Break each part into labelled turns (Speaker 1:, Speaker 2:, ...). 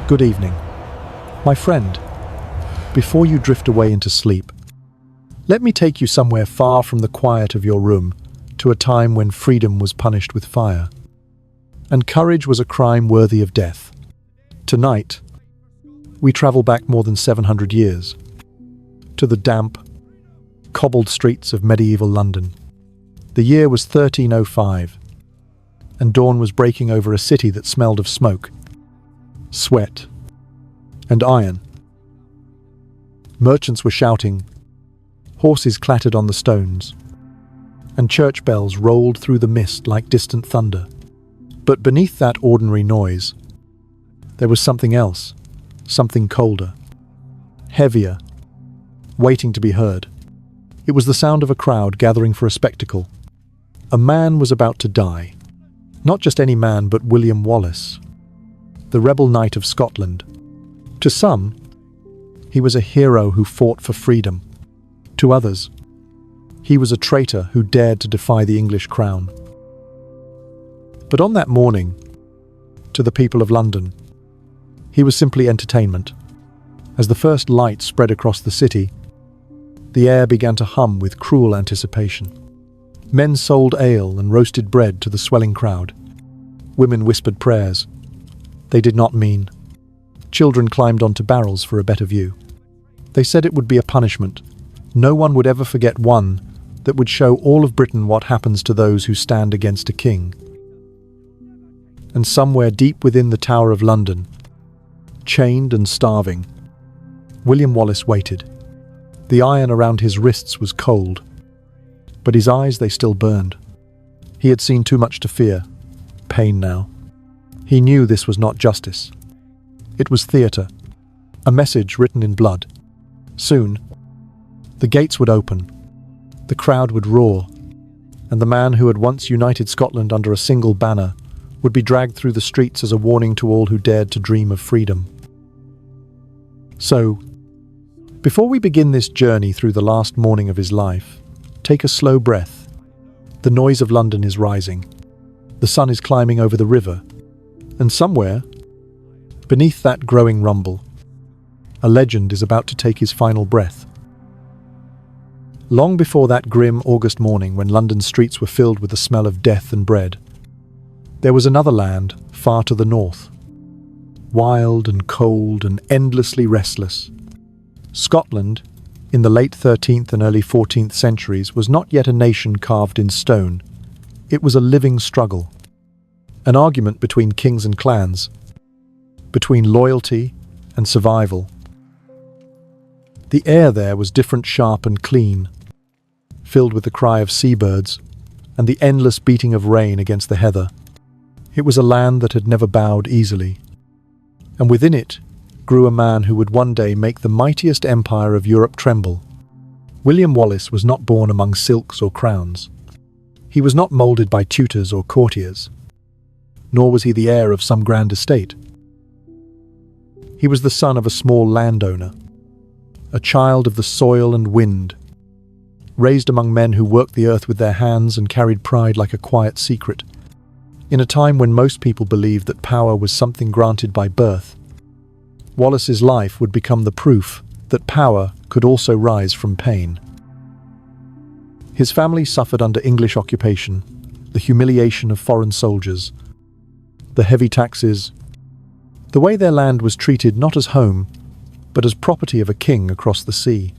Speaker 1: Good evening. My friend, before you drift away into sleep, let me take you somewhere far from the quiet of your room to a time when freedom was punished with fire, and courage was a crime worthy of death. Tonight, we travel back more than 700 years, to the damp, cobbled streets of medieval London. The year was 1305, and dawn was breaking over a city that smelled of smoke, sweat, and iron. Merchants were shouting, horses clattered on the stones, and church bells rolled through the mist like distant thunder. But beneath that ordinary noise, there was something else, something colder, heavier, waiting to be heard. It was the sound of a crowd gathering for a spectacle. A man was about to die. Not just any man, but William Wallace, the rebel knight of Scotland. To some, he was a hero who fought for freedom. To others, he was a traitor who dared to defy the English crown. But on that morning, to the people of London, he was simply entertainment. As the first light spread across the city, the air began to hum with cruel anticipation. Men sold ale and roasted bread to the swelling crowd. Women whispered prayers they did not mean. Children climbed onto barrels for a better view. They said it would be a punishment. No one would ever forget one that would show all of Britain what happens to those who stand against a king. And somewhere deep within the Tower of London, chained and starving, William Wallace waited. The iron around his wrists was cold, but his eyes, they still burned. He had seen too much to fear. Pain now. He knew this was not justice. It was theatre, a message written in blood. Soon, the gates would open, the crowd would roar, and the man who had once united Scotland under a single banner would be dragged through the streets as a warning to all who dared to dream of freedom. So, before we begin this journey through the last morning of his life, take a slow breath. The noise of London is rising. The sun is climbing over the river, and somewhere, beneath that growing rumble, a legend is about to take his final breath. Long before that grim August morning when London's streets were filled with the smell of death and bread, there was another land far to the north, wild and cold and endlessly restless. Scotland, in the late 13th and early 14th centuries, was not yet a nation carved in stone. It was a living struggle, an argument between kings and clans, between loyalty and survival. The air there was different, sharp and clean, filled with the cry of seabirds and the endless beating of rain against the heather. It was a land that had never bowed easily, and within it grew a man who would one day make the mightiest empire of Europe tremble. William Wallace was not born among silks or crowns. He was not moulded by tutors or courtiers, nor was he the heir of some grand estate. He was the son of a small landowner, a child of the soil and wind, raised among men who worked the earth with their hands and carried pride like a quiet secret. In a time when most people believed that power was something granted by birth, Wallace's life would become the proof that power could also rise from pain. His family suffered under English occupation, the humiliation of foreign soldiers, the heavy taxes, the way their land was treated not as home, but as property of a king across the sea.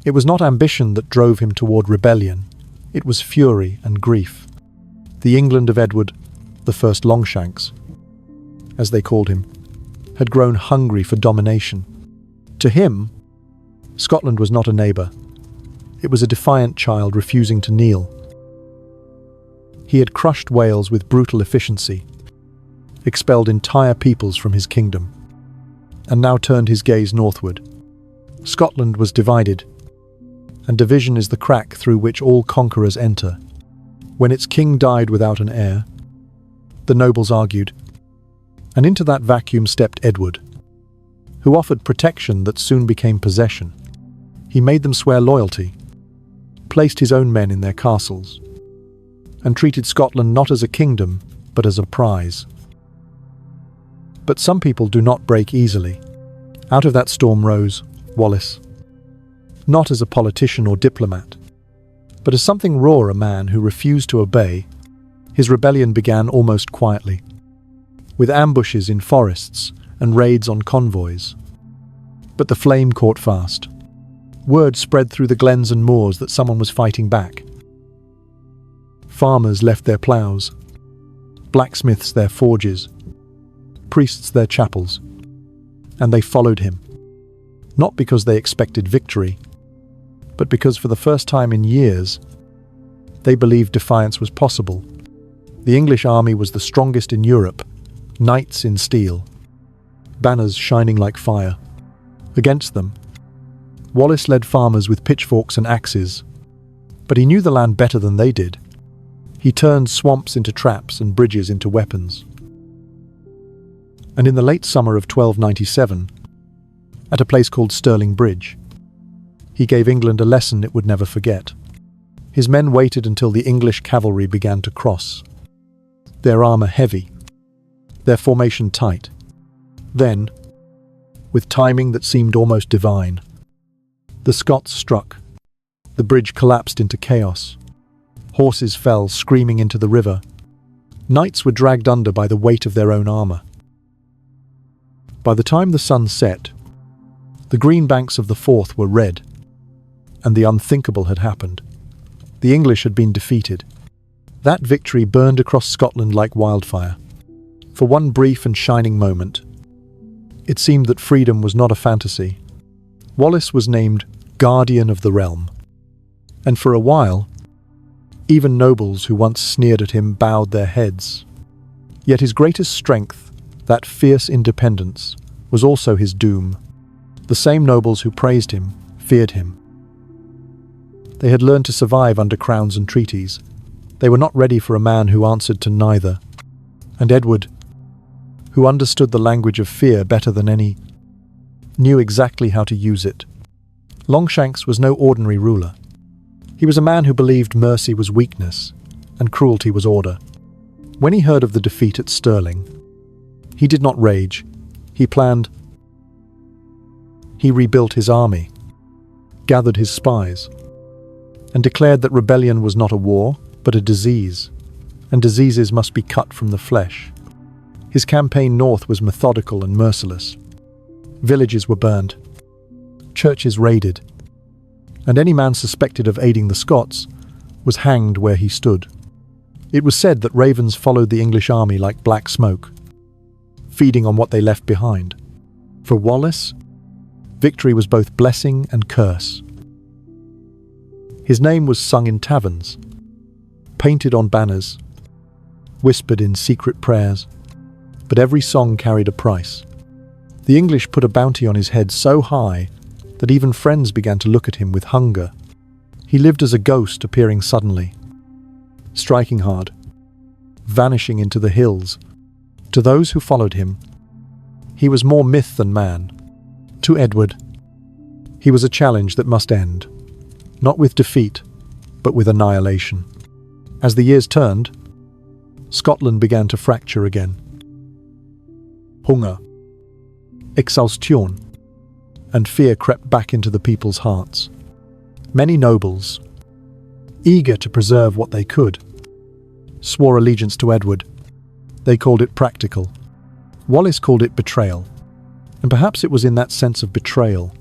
Speaker 1: It was not ambition that drove him toward rebellion. It was fury and grief. The England of Edward, the first Longshanks, as they called him, had grown hungry for domination. To him, Scotland was not a neighbour. It was a defiant child refusing to kneel. He had crushed Wales with brutal efficiency, expelled entire peoples from his kingdom, and now turned his gaze northward. Scotland was divided, and division is the crack through which all conquerors enter. When its king died without an heir, the nobles argued, and into that vacuum stepped Edward, who offered protection that soon became possession. He made them swear loyalty, placed his own men in their castles, and treated Scotland not as a kingdom, but as a prize. But some people do not break easily. Out of that storm rose Wallace. Not as a politician or diplomat, but as something raw, a man who refused to obey. His rebellion began almost quietly, with ambushes in forests and raids on convoys. But the flame caught fast. Word spread through the glens and moors that someone was fighting back. Farmers left their ploughs, blacksmiths their forges, priests their chapels, and they followed him, not because they expected victory, but because for the first time in years, they believed defiance was possible. The English army was the strongest in Europe, knights in steel, banners shining like fire. Against them, Wallace led farmers with pitchforks and axes, but he knew the land better than they did. He turned swamps into traps and bridges into weapons. And in the late summer of 1297, at a place called Stirling Bridge, he gave England a lesson it would never forget. His men waited until the English cavalry began to cross, their armour heavy, their formation tight. Then, with timing that seemed almost divine, the Scots struck. The bridge collapsed into chaos. Horses fell screaming into the river. Knights were dragged under by the weight of their own armour. By the time the sun set, the green banks of the Forth were red, and the unthinkable had happened. The English had been defeated. That victory burned across Scotland like wildfire. For one brief and shining moment, it seemed that freedom was not a fantasy. Wallace was named Guardian of the Realm, and for a while, even nobles who once sneered at him bowed their heads. Yet his greatest strength, that fierce independence, was also his doom. The same nobles who praised him feared him. They had learned to survive under crowns and treaties. They were not ready for a man who answered to neither. And Edward, who understood the language of fear better than any, knew exactly how to use it. Longshanks was no ordinary ruler. He was a man who believed mercy was weakness and cruelty was order. When he heard of the defeat at Stirling, he did not rage. He planned. He rebuilt his army, gathered his spies, and declared that rebellion was not a war, but a disease, and diseases must be cut from the flesh. His campaign north was methodical and merciless. Villages were burned, churches raided, and any man suspected of aiding the Scots was hanged where he stood. It was said that ravens followed the English army like black smoke, feeding on what they left behind. For Wallace, victory was both blessing and curse. His name was sung in taverns, painted on banners, whispered in secret prayers, but every song carried a price. The English put a bounty on his head so high that even friends began to look at him with hunger. He lived as a ghost, appearing suddenly, striking hard, vanishing into the hills. To those who followed him, he was more myth than man. To Edward, he was a challenge that must end, not with defeat, but with annihilation. As the years turned, Scotland began to fracture again. Hunger, exhaustion, and fear crept back into the people's hearts. Many nobles, eager to preserve what they could, swore allegiance to Edward. They called it practical. Wallace called it betrayal. And perhaps it was in that sense of betrayal,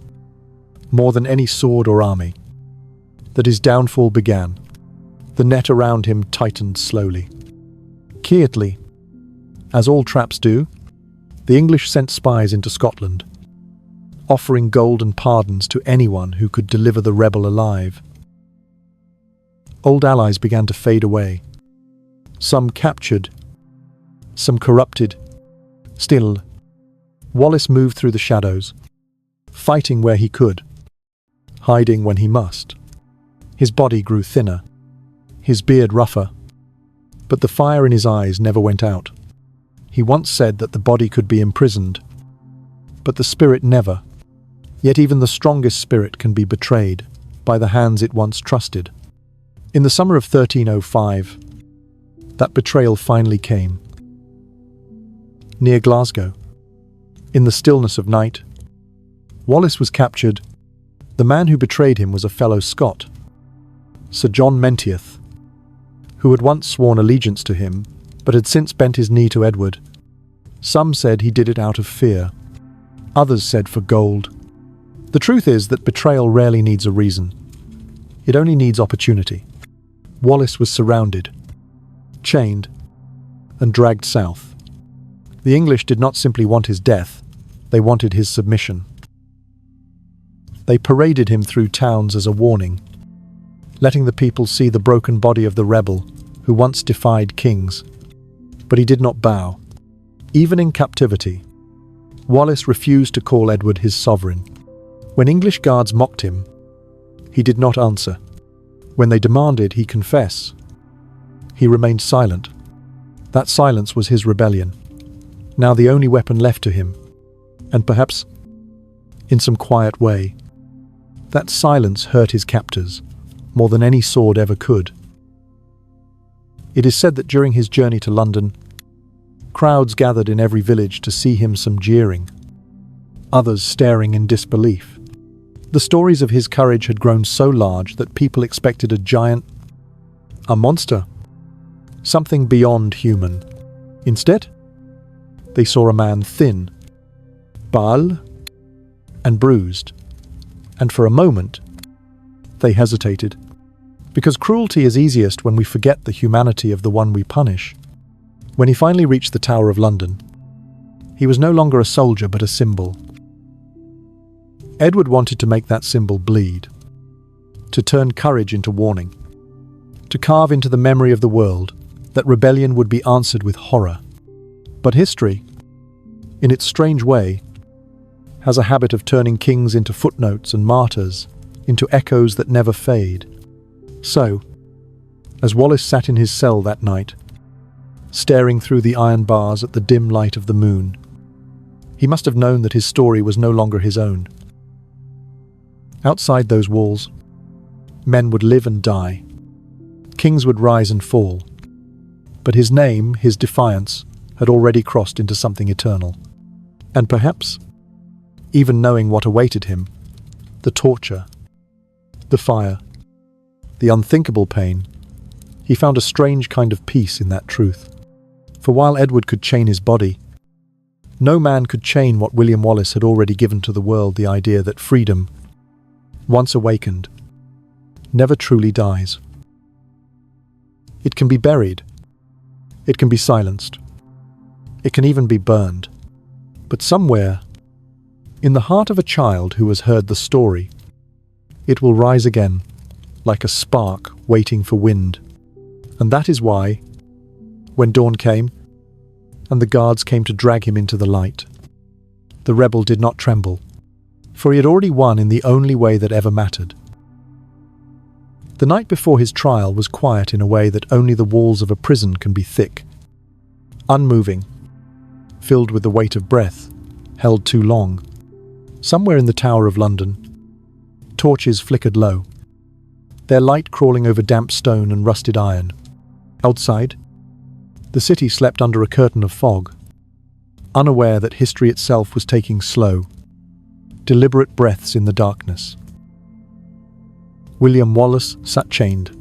Speaker 1: more than any sword or army, that his downfall began. The net around him tightened slowly. Quietly, as all traps do, the English sent spies into Scotland, offering golden pardons to anyone who could deliver the rebel alive. Old allies began to fade away, some captured, some corrupted. Still, Wallace moved through the shadows, fighting where he could, hiding when he must. His body grew thinner, his beard rougher, but the fire in his eyes never went out. He once said that the body could be imprisoned, but the spirit never. Yet even the strongest spirit can be betrayed by the hands it once trusted. In the summer of 1305, that betrayal finally came. Near Glasgow, In the stillness of night, Wallace was captured. The man who betrayed him was a fellow Scot, Sir John Menteith, who had once sworn allegiance to him, but had since bent his knee to Edward. Some said he did it out of fear. Others said for gold. The truth is that betrayal rarely needs a reason. It only needs opportunity. Wallace was surrounded, chained, and dragged south. The English did not simply want his death, they wanted his submission. They paraded him through towns as a warning, letting the people see the broken body of the rebel who once defied kings. But he did not bow. Even in captivity, Wallace refused to call Edward his sovereign. When English guards mocked him, he did not answer. When they demanded he confess, he remained silent. That silence was his rebellion, now the only weapon left to him. And perhaps, in some quiet way, that silence hurt his captors more than any sword ever could. It is said that during his journey to London, crowds gathered in every village to see him, some jeering, others staring in disbelief. The stories of his courage had grown so large that people expected a giant, a monster, something beyond human. Instead, they saw a man thin, pale, and bruised. And for a moment, they hesitated. Because cruelty is easiest when we forget the humanity of the one we punish. When he finally reached the Tower of London, he was no longer a soldier but a symbol. Edward wanted to make that symbol bleed, to turn courage into warning, to carve into the memory of the world that rebellion would be answered with horror. But history, in its strange way, has a habit of turning kings into footnotes and martyrs, into echoes that never fade. So, as Wallace sat in his cell that night, staring through the iron bars at the dim light of the moon, he must have known that his story was no longer his own. Outside those walls, men would live and die. Kings would rise and fall. But his name, his defiance, had already crossed into something eternal. And perhaps, even knowing what awaited him, the torture, the fire, the unthinkable pain, he found a strange kind of peace in that truth. For while Edward could chain his body, no man could chain what William Wallace had already given to the world, the idea that freedom, once awakened, never truly dies. It can be buried. It can be silenced. It can even be burned. But somewhere, in the heart of a child who has heard the story, it will rise again, like a spark waiting for wind. And that is why, when dawn came, and the guards came to drag him into the light, the rebel did not tremble, for he had already won in the only way that ever mattered. The night before his trial was quiet in a way that only the walls of a prison can be thick, unmoving, filled with the weight of breath, held too long. Somewhere in the Tower of London, torches flickered low, their light crawling over damp stone and rusted iron. Outside, the city slept under a curtain of fog, unaware that history itself was taking slow, deliberate breaths in the darkness. William Wallace sat chained,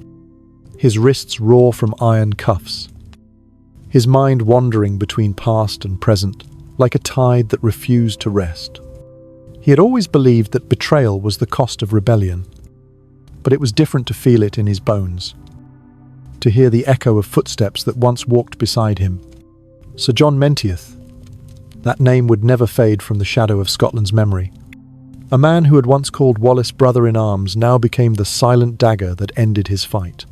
Speaker 1: his wrists raw from iron cuffs, his mind wandering between past and present like a tide that refused to rest. He had always believed that betrayal was the cost of rebellion, but it was different to feel it in his bones, to hear the echo of footsteps that once walked beside him. Sir John Menteith, that name would never fade from the shadow of Scotland's memory. A man who had once called Wallace brother-in-arms now became the silent dagger that ended his fight.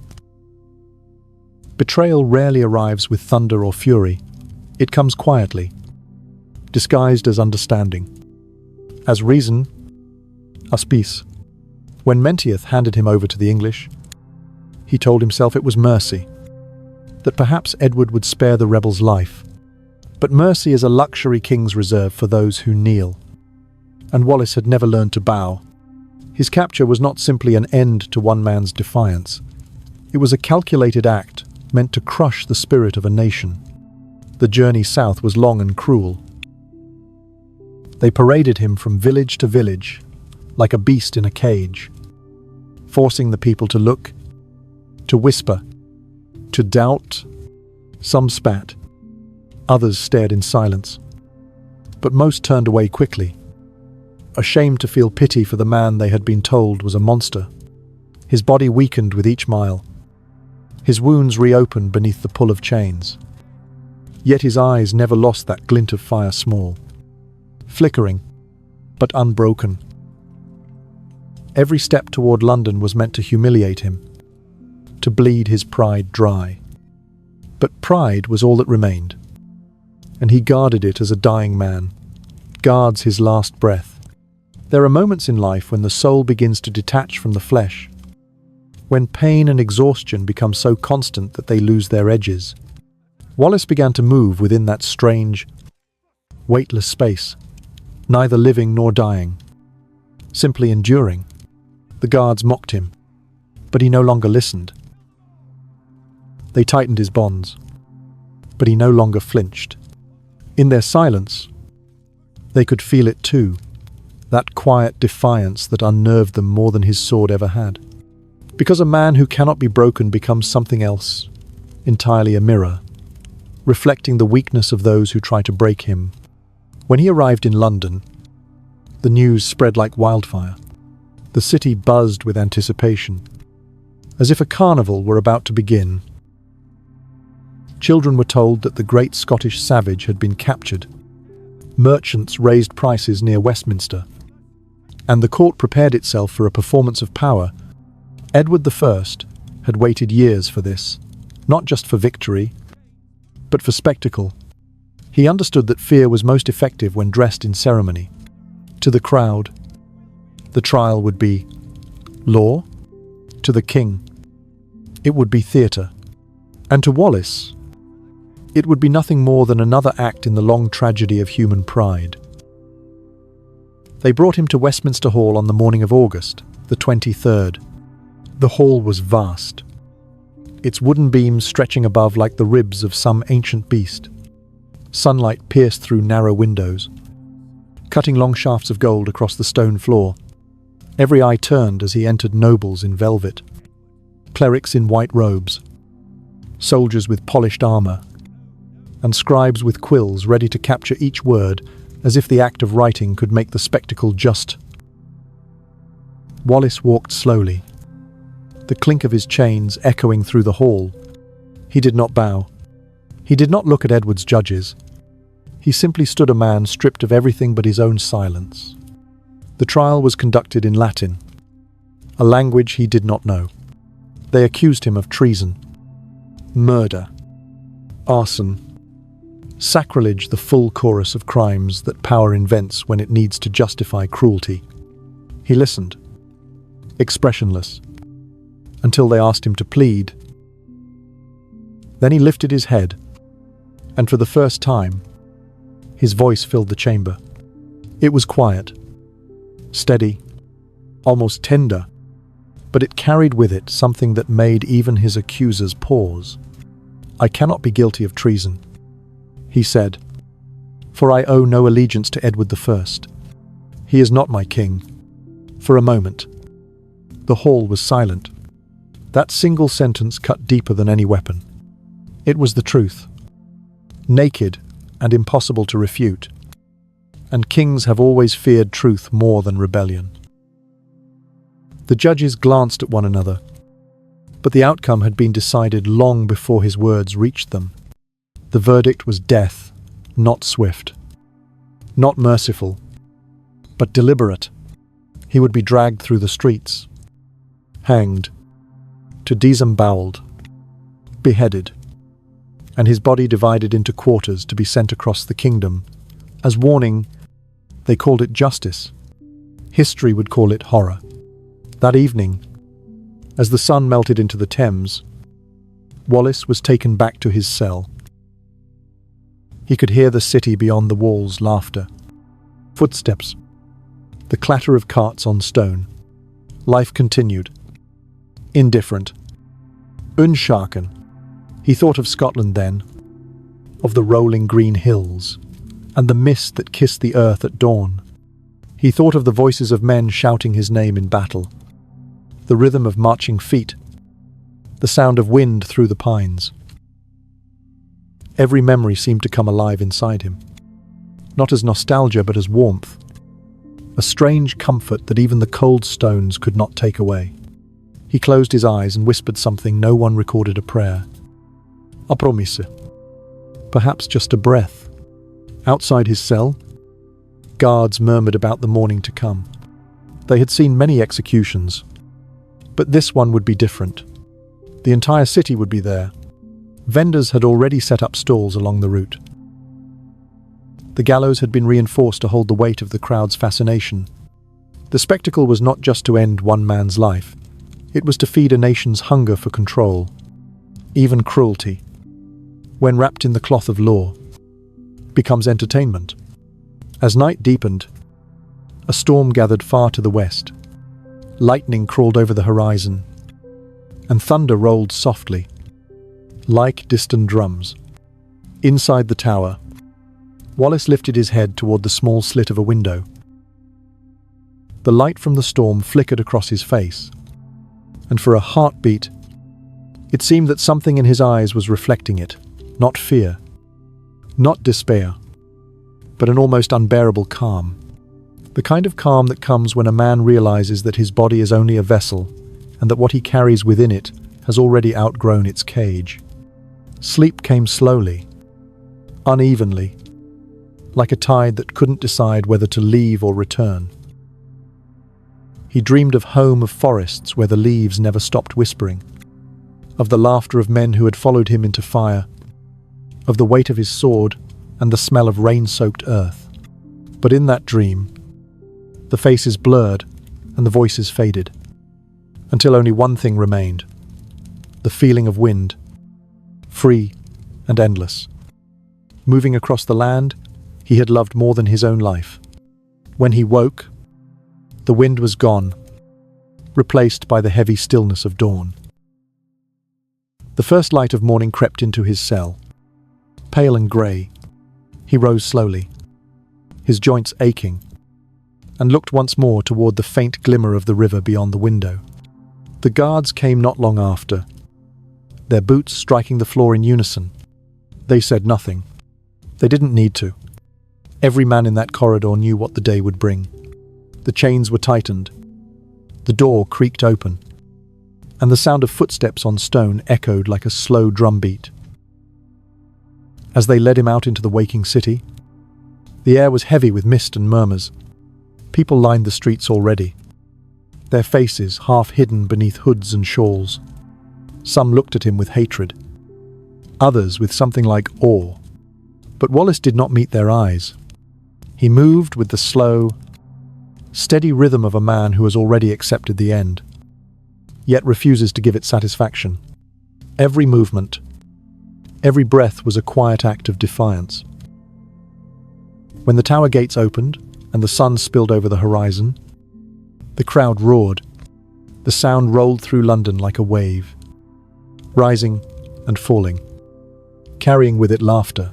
Speaker 1: Betrayal rarely arrives with thunder or fury. It comes quietly, disguised as understanding, as reason, as peace. When Menteith handed him over to the English, he told himself it was mercy, that perhaps Edward would spare the rebel's life. But mercy is a luxury kings reserve for those who kneel. And Wallace had never learned to bow. His capture was not simply an end to one man's defiance. It was a calculated act meant to crush the spirit of a nation. The journey south was long and cruel. They paraded him from village to village, like a beast in a cage, forcing the people to look, to whisper, to doubt. Some spat, others stared in silence, but most turned away quickly, ashamed to feel pity for the man they had been told was a monster. His body weakened with each mile. His wounds reopened beneath the pull of chains. Yet his eyes never lost that glint of fire, small, flickering, but unbroken. Every step toward London was meant to humiliate him, to bleed his pride dry. But pride was all that remained, and he guarded it as a dying man guards his last breath. There are moments in life when the soul begins to detach from the flesh, when pain and exhaustion become so constant that they lose their edges. Wallace began to move within that strange, weightless space, neither living nor dying, simply enduring. The guards mocked him, but he no longer listened. They tightened his bonds, but he no longer flinched. In their silence, they could feel it too, that quiet defiance that unnerved them more than his sword ever had. Because a man who cannot be broken becomes something else, entirely a mirror, reflecting the weakness of those who try to break him. When he arrived in London, the news spread like wildfire. The city buzzed with anticipation, as if a carnival were about to begin. Children were told that the great Scottish savage had been captured. Merchants raised prices near Westminster, and the court prepared itself for a performance of power. Edward I had waited years for this, not just for victory, but for spectacle. He understood that fear was most effective when dressed in ceremony. To the crowd, the trial would be law. To the king, it would be theatre. And to Wallace, it would be nothing more than another act in the long tragedy of human pride. They brought him to Westminster Hall on the morning of August, the 23rd. The hall was vast, its wooden beams stretching above like the ribs of some ancient beast. Sunlight pierced through narrow windows, cutting long shafts of gold across the stone floor. Every eye turned as he entered nobles in velvet, clerics in white robes, soldiers with polished armor, and scribes with quills ready to capture each word, as if the act of writing could make the spectacle just. Wallace walked slowly, the clink of his chains echoing through the hall. He did not bow. He did not look at Edward's judges. He simply stood, a man stripped of everything but his own silence. The trial was conducted in Latin, a language he did not know. They accused him of treason, murder, arson, sacrilege, the full chorus of crimes that power invents when it needs to justify cruelty. He listened, expressionless, until they asked him to plead. Then he lifted his head, and for the first time, his voice filled the chamber. It was quiet, steady, almost tender, but it carried with it something that made even his accusers pause. "I cannot be guilty of treason," he said, "for I owe no allegiance to Edward I. He is not my king." For a moment, the hall was silent. That single sentence cut deeper than any weapon. It was the truth, naked and impossible to refute. And kings have always feared truth more than rebellion. The judges glanced at one another, but the outcome had been decided long before his words reached them. The verdict was death, not swift, not merciful, but deliberate. He would be dragged through the streets, hanged, to disemboweled, beheaded, and his body divided into quarters to be sent across the kingdom. As warning, they called it justice. History would call it horror. That evening, as the sun melted into the Thames, Wallace was taken back to his cell. He could hear the city beyond the walls' laughter, footsteps, the clatter of carts on stone. Life continued. Indifferent. Unshaken. He thought of Scotland then, of the rolling green hills, and the mist that kissed the earth at dawn. He thought of the voices of men shouting his name in battle, the rhythm of marching feet, the sound of wind through the pines. Every memory seemed to come alive inside him, not as nostalgia but as warmth, a strange comfort that even the cold stones could not take away. He closed his eyes and whispered something no one recorded, a prayer. A promise. Perhaps just a breath. Outside his cell, guards murmured about the morning to come. They had seen many executions, but this one would be different. The entire city would be there. Vendors had already set up stalls along the route. The gallows had been reinforced to hold the weight of the crowd's fascination. The spectacle was not just to end one man's life. It was to feed a nation's hunger for control, even cruelty, when wrapped in the cloth of law, becomes entertainment. As night deepened, a storm gathered far to the west. Lightning crawled over the horizon, and thunder rolled softly, like distant drums. Inside the tower, Wallace lifted his head toward the small slit of a window. The light from the storm flickered across his face, and for a heartbeat, it seemed that something in his eyes was reflecting it. Not fear, not despair, but an almost unbearable calm. The kind of calm that comes when a man realizes that his body is only a vessel and that what he carries within it has already outgrown its cage. Sleep came slowly, unevenly, like a tide that couldn't decide whether to leave or return. He dreamed of home of forests where the leaves never stopped whispering, of the laughter of men who had followed him into fire, of the weight of his sword and the smell of rain-soaked earth. But in that dream, the faces blurred and the voices faded, until only one thing remained: the feeling of wind, free and endless. Moving across the land he had loved more than his own life. When he woke, the wind was gone, replaced by the heavy stillness of dawn. The first light of morning crept into his cell. Pale and grey, he rose slowly, his joints aching, and looked once more toward the faint glimmer of the river beyond the window. The guards came not long after, their boots striking the floor in unison. They said nothing. They didn't need to. Every man in that corridor knew what the day would bring. The chains were tightened, the door creaked open, and the sound of footsteps on stone echoed like a slow drumbeat. As they led him out into the waking city, the air was heavy with mist and murmurs. People lined the streets already, their faces half hidden beneath hoods and shawls. Some looked at him with hatred, others with something like awe. But Wallace did not meet their eyes. He moved with the slow, steady rhythm of a man who has already accepted the end, yet refuses to give it satisfaction. Every movement, every breath was a quiet act of defiance. When the tower gates opened and the sun spilled over the horizon, the crowd roared. The sound rolled through London like a wave, rising and falling, carrying with it laughter,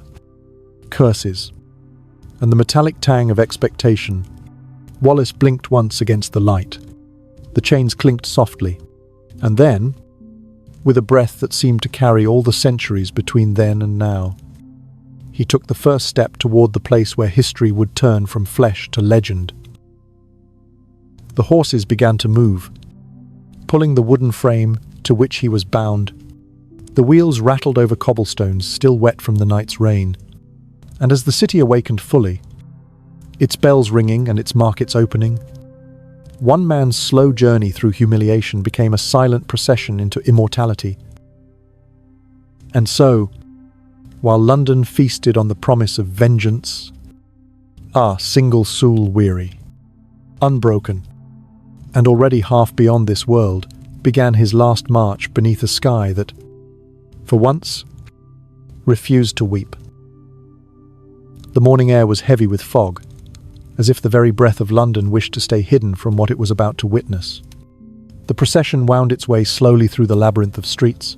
Speaker 1: curses, and the metallic tang of expectation. Wallace blinked once against the light. The chains clinked softly, and then, with a breath that seemed to carry all the centuries between then and now, he took the first step toward the place where history would turn from flesh to legend. The horses began to move, pulling the wooden frame to which he was bound. The wheels rattled over cobblestones still wet from the night's rain, and as the city awakened fully, its bells ringing and its markets opening, one man's slow journey through humiliation became a silent procession into immortality. And so, while London feasted on the promise of vengeance, single soul weary, unbroken, and already half beyond this world, began his last march beneath a sky that, for once, refused to weep. The morning air was heavy with fog, as if the very breath of London wished to stay hidden from what it was about to witness. The procession wound its way slowly through the labyrinth of streets,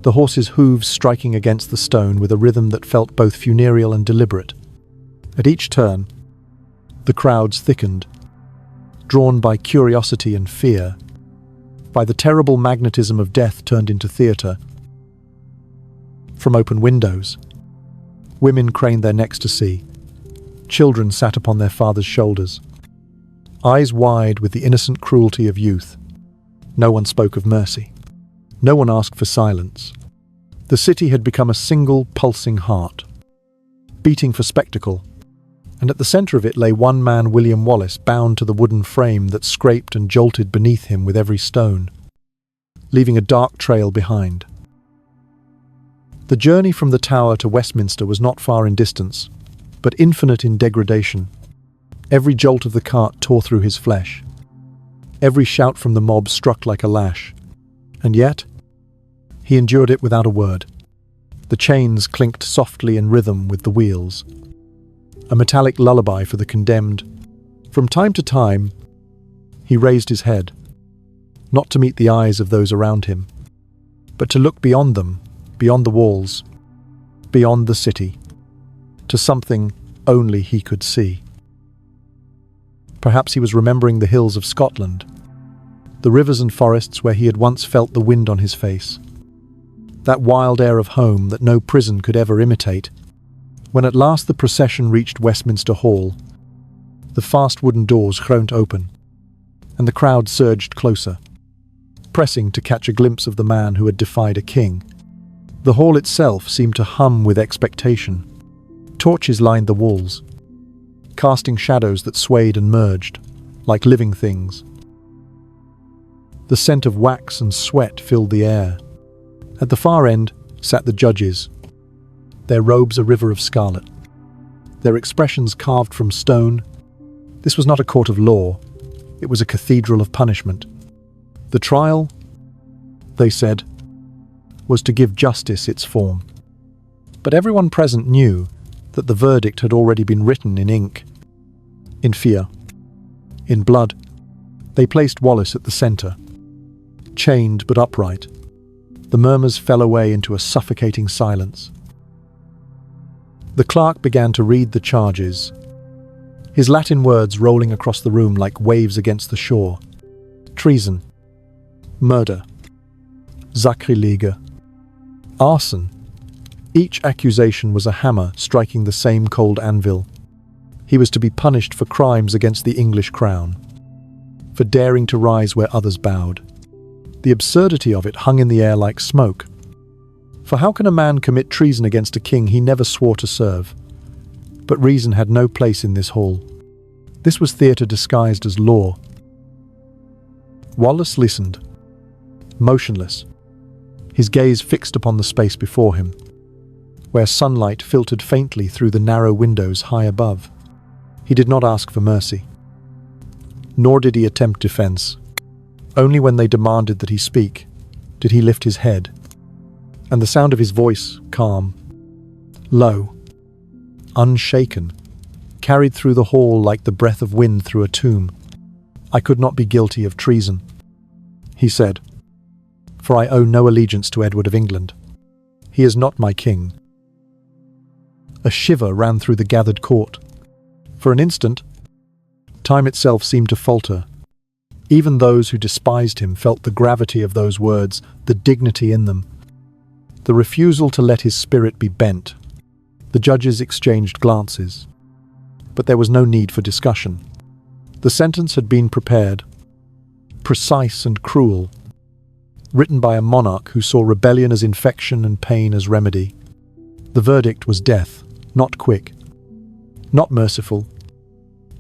Speaker 1: the horses' hooves striking against the stone with a rhythm that felt both funereal and deliberate. At each turn, the crowds thickened, drawn by curiosity and fear, by the terrible magnetism of death turned into theatre. From open windows, women craned their necks to see. Children sat upon their fathers' shoulders, eyes wide with the innocent cruelty of youth. No one spoke of mercy. No one asked for silence. The city had become a single pulsing heart, beating for spectacle, and at the centre of it lay one man, William Wallace, bound to the wooden frame that scraped and jolted beneath him with every stone, leaving a dark trail behind. The journey from the Tower to Westminster was not far in distance, but infinite in degradation. Every jolt of the cart tore through his flesh. Every shout from the mob struck like a lash. And yet, he endured it without a word. The chains clinked softly in rhythm with the wheels, a metallic lullaby for the condemned. From time to time, he raised his head, not to meet the eyes of those around him, but to look beyond them, beyond the walls, beyond the city, to something only he could see. Perhaps he was remembering the hills of Scotland, the rivers and forests where he had once felt the wind on his face, that wild air of home that no prison could ever imitate. When at last the procession reached Westminster Hall, the fast wooden doors groaned open, and the crowd surged closer, pressing to catch a glimpse of the man who had defied a king. The hall itself seemed to hum with expectation. Torches lined the walls, casting shadows that swayed and merged, like living things. The scent of wax and sweat filled the air. At the far end sat the judges, their robes a river of scarlet, their expressions carved from stone. This was not a court of law, it was a cathedral of punishment. The trial, they said, was to give justice its form. But everyone present knew that the verdict had already been written in ink, in fear, in blood. They placed Wallace at the centre, chained but upright. The murmurs fell away into a suffocating silence. The clerk began to read the charges, his Latin words rolling across the room like waves against the shore. Treason, murder, sacrilege, arson. Each accusation was a hammer striking the same cold anvil. He was to be punished for crimes against the English crown, for daring to rise where others bowed. The absurdity of it hung in the air like smoke. For how can a man commit treason against a king he never swore to serve? But reason had no place in this hall. This was theatre disguised as law. Wallace listened, motionless, his gaze fixed upon the space before him, where sunlight filtered faintly through the narrow windows high above. He did not ask for mercy, nor did he attempt defense. Only when they demanded that he speak did he lift his head, and the sound of his voice, calm, low, unshaken, carried through the hall like the breath of wind through a tomb. "I could not be guilty of treason," he said, "for I owe no allegiance to Edward of England. He is not my king." A shiver ran through the gathered court. For an instant, time itself seemed to falter. Even those who despised him felt the gravity of those words, the dignity in them, the refusal to let his spirit be bent. The judges exchanged glances, but there was no need for discussion. The sentence had been prepared, precise and cruel, written by a monarch who saw rebellion as infection and pain as remedy. The verdict was death, not quick, not merciful,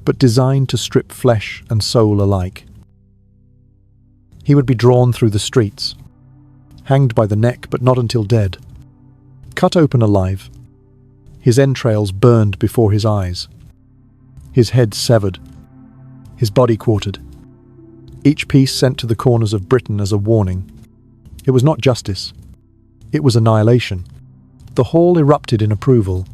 Speaker 1: but designed to strip flesh and soul alike. He would be drawn through the streets, hanged by the neck but not until dead, cut open alive, his entrails burned before his eyes, his head severed, his body quartered, each piece sent to the corners of Britain as a warning. It was not justice, it was annihilation. The hall erupted in approval,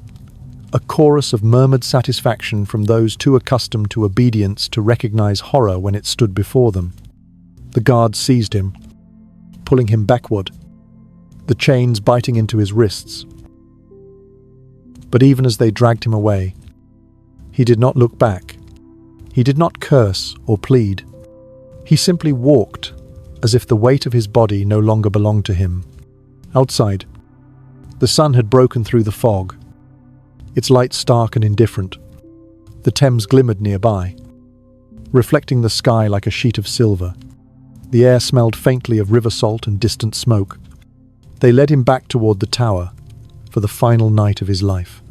Speaker 1: a chorus of murmured satisfaction from those too accustomed to obedience to recognize horror when it stood before them. The guards seized him, pulling him backward, the chains biting into his wrists. But even as they dragged him away, He did not look back. He did not curse or plead. He simply walked, as if the weight of his body no longer belonged to him. Outside, the sun had broken through the fog, its light stark and indifferent. The Thames glimmered nearby, reflecting the sky like a sheet of silver. The air smelled faintly of river salt and distant smoke. They led him back toward the tower for the final night of his life.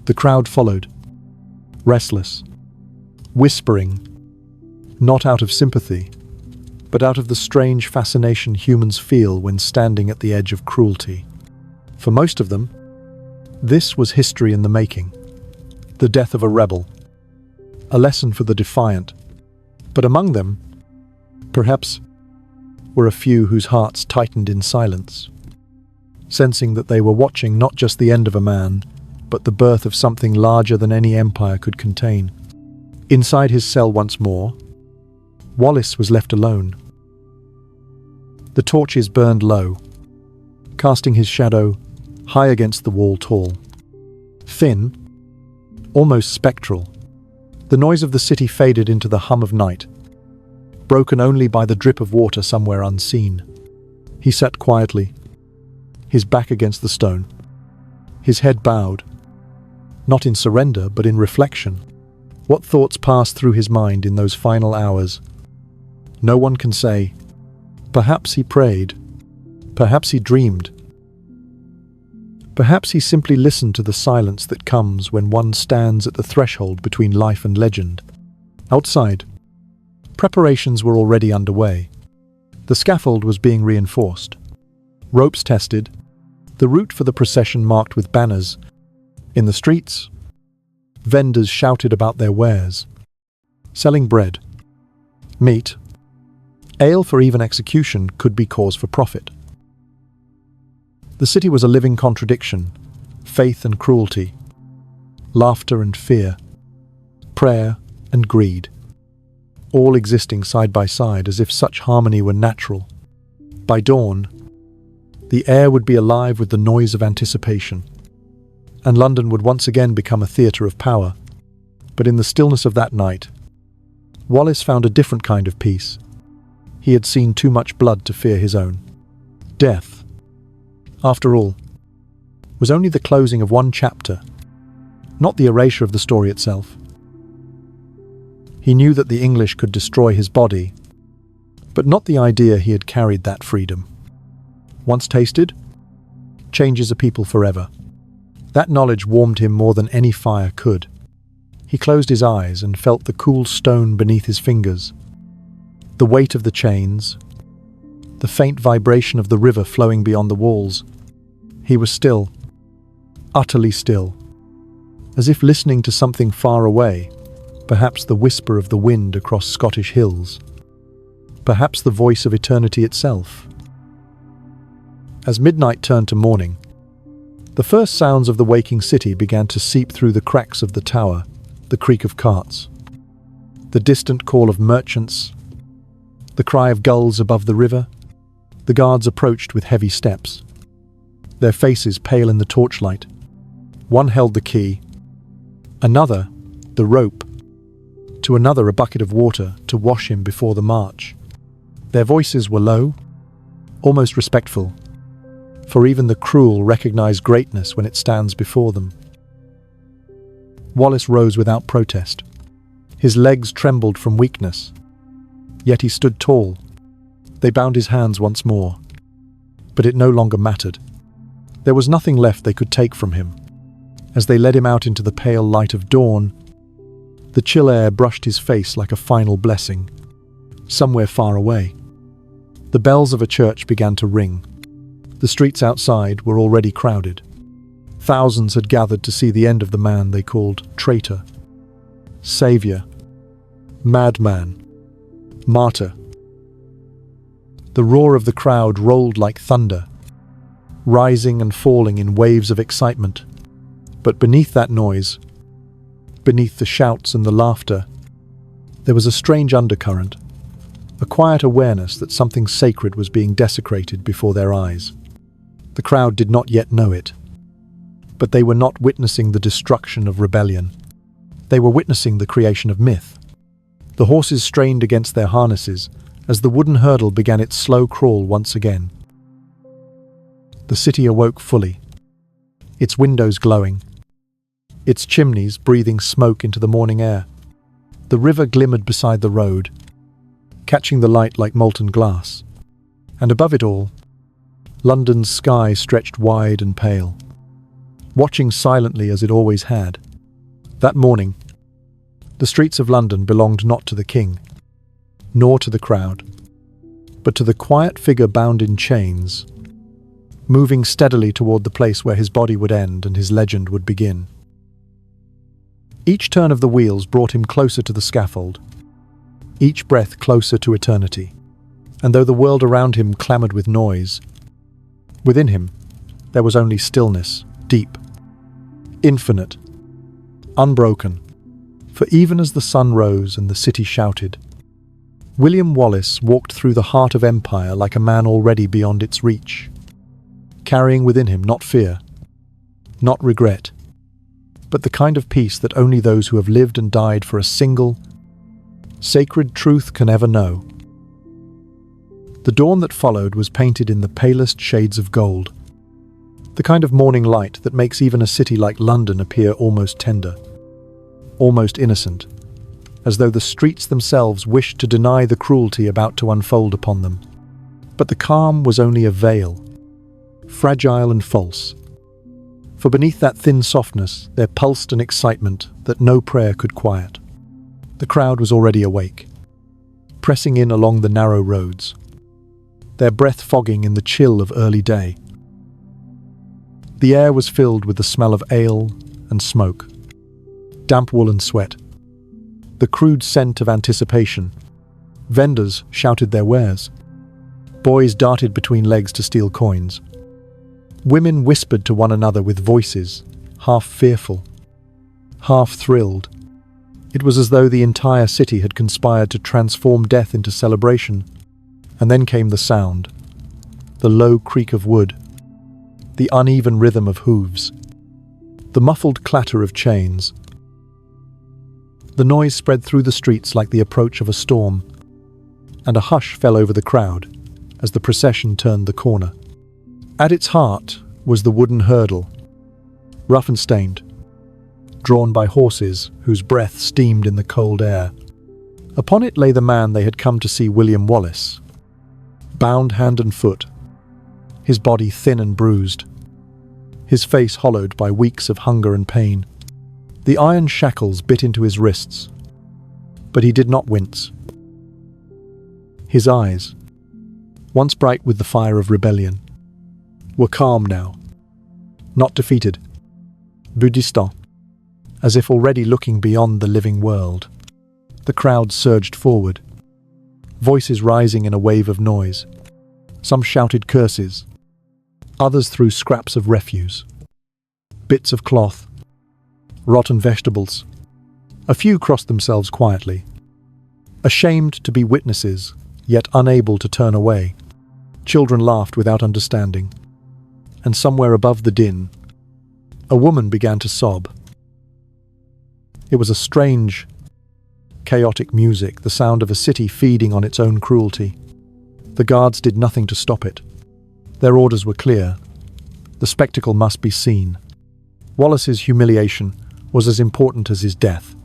Speaker 1: The crowd followed, restless, whispering, not out of sympathy, but out of the strange fascination humans feel when standing at the edge of cruelty. For most of them, this was history in the making. The death of a rebel, a lesson for the defiant. But among them, perhaps, were a few whose hearts tightened in silence, sensing that they were watching not just the end of a man, but the birth of something larger than any empire could contain. Inside his cell once more, Wallace was left alone. The torches burned low, casting his shadow high against the wall tall. Thin, almost spectral, the noise of the city faded into the hum of night, broken only by the drip of water somewhere unseen. He sat quietly, his back against the stone, his head bowed, not in surrender but in reflection. What thoughts passed through his mind in those final hours? No one can say. Perhaps he prayed. Perhaps he dreamed. Perhaps he simply listened to the silence that comes when one stands at the threshold between life and legend. Outside, preparations were already underway. The scaffold was being reinforced, ropes tested, the route for the procession marked with banners. In the streets, vendors shouted about their wares, selling bread, meat, ale for even execution could be cause for profit. The city was a living contradiction, faith and cruelty, laughter and fear, prayer and greed, all existing side by side as if such harmony were natural. By dawn, the air would be alive with the noise of anticipation, and London would once again become a theatre of power. But in the stillness of that night, Wallace found a different kind of peace. He had seen too much blood to fear his own. Death, after all, was only the closing of one chapter, not the erasure of the story itself. He knew that the English could destroy his body, but not the idea he had carried that freedom. Once tasted, changes a people forever. That knowledge warmed him more than any fire could. He closed his eyes and felt the cool stone beneath his fingers, the weight of the chains, the faint vibration of the river flowing beyond the walls. He was still, utterly still, as if listening to something far away, perhaps the whisper of the wind across Scottish hills, perhaps the voice of eternity itself. As midnight turned to morning, the first sounds of the waking city began to seep through the cracks of the tower, the creak of carts, the distant call of merchants, the cry of gulls above the river. The guards approached with heavy steps, their faces pale in the torchlight. One held the key, another the rope, to another a bucket of water to wash him before the march. Their voices were low, almost respectful, for even the cruel recognize greatness when it stands before them. Wallace rose without protest. His legs trembled from weakness, yet he stood tall. They bound his hands once more, but it no longer mattered. There was nothing left they could take from him. As they led him out into the pale light of dawn, the chill air brushed his face like a final blessing. Somewhere far away, the bells of a church began to ring. The streets outside were already crowded. Thousands had gathered to see the end of the man they called traitor, savior, madman, martyr. The roar of the crowd rolled like thunder, rising and falling in waves of excitement. But beneath that noise, beneath the shouts and the laughter, there was a strange undercurrent, a quiet awareness that something sacred was being desecrated before their eyes. The crowd did not yet know it, But they were not witnessing the destruction of rebellion. They were witnessing the creation of myth. The horses strained against their harnesses as the wooden hurdle began its slow crawl once again. The city awoke fully, its windows glowing, its chimneys breathing smoke into the morning air. The river glimmered beside the road, catching the light like molten glass. And above it all, London's sky stretched wide and pale, watching silently as it always had. That morning, the streets of London belonged not to the king, nor to the crowd, but to the quiet figure bound in chains, moving steadily toward the place where his body would end and his legend would begin. Each turn of the wheels brought him closer to the scaffold, each breath closer to eternity. And though the world around him clamored with noise, within him there was only stillness, deep, infinite, unbroken. For even as the sun rose and the city shouted, William Wallace walked through the heart of empire like a man already beyond its reach, carrying within him not fear, not regret, but the kind of peace that only those who have lived and died for a single, sacred truth can ever know. The dawn that followed was painted in the palest shades of gold, the kind of morning light that makes even a city like London appear almost tender, almost innocent, as though the streets themselves wished to deny the cruelty about to unfold upon them. But the calm was only a veil, fragile and false, for beneath that thin softness there pulsed an excitement that no prayer could quiet. The crowd was already awake, pressing in along the narrow roads, their breath fogging in the chill of early day. The air was filled with the smell of ale and smoke, damp wool and sweat, the crude scent of anticipation. Vendors shouted their wares. Boys darted between legs to steal coins. Women whispered to one another with voices, half fearful, half thrilled. It was as though the entire city had conspired to transform death into celebration. And then came the sound, the low creak of wood, the uneven rhythm of hooves, the muffled clatter of chains. The noise spread through the streets like the approach of a storm, and a hush fell over the crowd as the procession turned the corner. At its heart was the wooden hurdle, rough and stained, drawn by horses whose breath steamed in the cold air. Upon it lay the man they had come to see, William Wallace, bound hand and foot, his body thin and bruised, his face hollowed by weeks of hunger and pain. The iron shackles bit into his wrists, but he did not wince. His eyes, once bright with the fire of rebellion, were calm now, not defeated, Buddhistant, as if already looking beyond the living world. The crowd surged forward, voices rising in a wave of noise. Some shouted curses, others threw scraps of refuse, bits of cloth, rotten vegetables. A few crossed themselves quietly, ashamed to be witnesses, yet unable to turn away. Children laughed without understanding, and somewhere above the din, a woman began to sob. It was a strange, chaotic music, the sound of a city feeding on its own cruelty. The guards did nothing to stop it. Their orders were clear. The spectacle must be seen. Wallace's humiliation was as important as his death.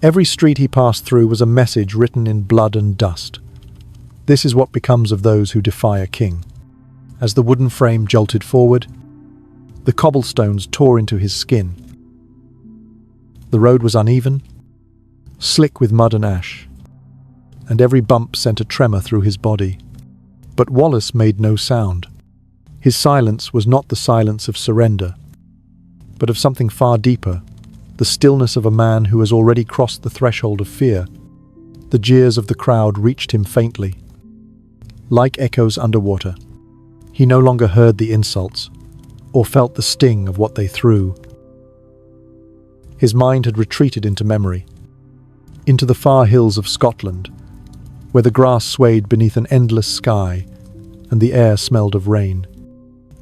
Speaker 1: Every street he passed through was a message written in blood and dust. This is what becomes of those who defy a king. As the wooden frame jolted forward, the cobblestones tore into his skin. The road was uneven, slick with mud and ash, and every bump sent a tremor through his body. But Wallace made no sound. His silence was not the silence of surrender, but of something far deeper, the stillness of a man who has already crossed the threshold of fear. The jeers of the crowd reached him faintly, like echoes underwater. He no longer heard the insults, or felt the sting of what they threw. His mind had retreated into memory, into the far hills of Scotland, where the grass swayed beneath an endless sky and the air smelled of rain.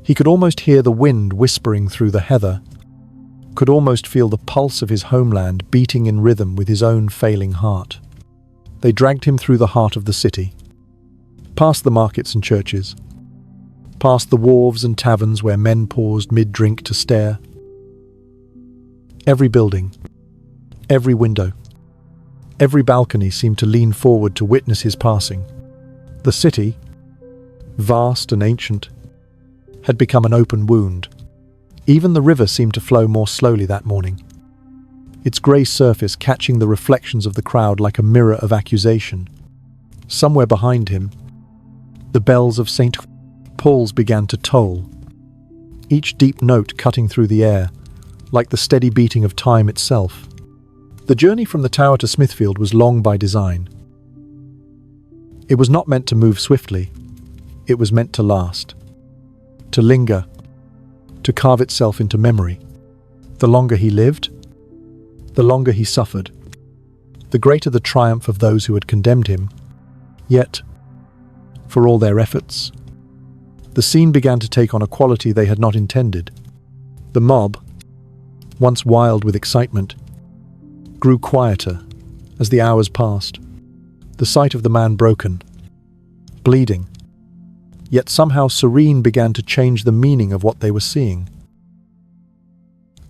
Speaker 1: He could almost hear the wind whispering through the heather, could almost feel the pulse of his homeland beating in rhythm with his own failing heart. They dragged him through the heart of the city, past the markets and churches, past the wharves and taverns where men paused mid-drink to stare. Every building, every window, every balcony seemed to lean forward to witness his passing. The city, vast and ancient, had become an open wound. Even the river seemed to flow more slowly that morning, its grey surface catching the reflections of the crowd like a mirror of accusation. Somewhere behind him, the bells of St. Paul's began to toll, each deep note cutting through the air, like the steady beating of time itself. The journey from the tower to Smithfield was long by design. It was not meant to move swiftly. It was meant to last, to linger, to carve itself into memory. The longer he lived, the longer he suffered, the greater the triumph of those who had condemned him. Yet, for all their efforts, the scene began to take on a quality they had not intended. The mob, once wild with excitement, grew quieter as the hours passed. The sight of the man broken, bleeding, yet somehow serene began to change the meaning of what they were seeing.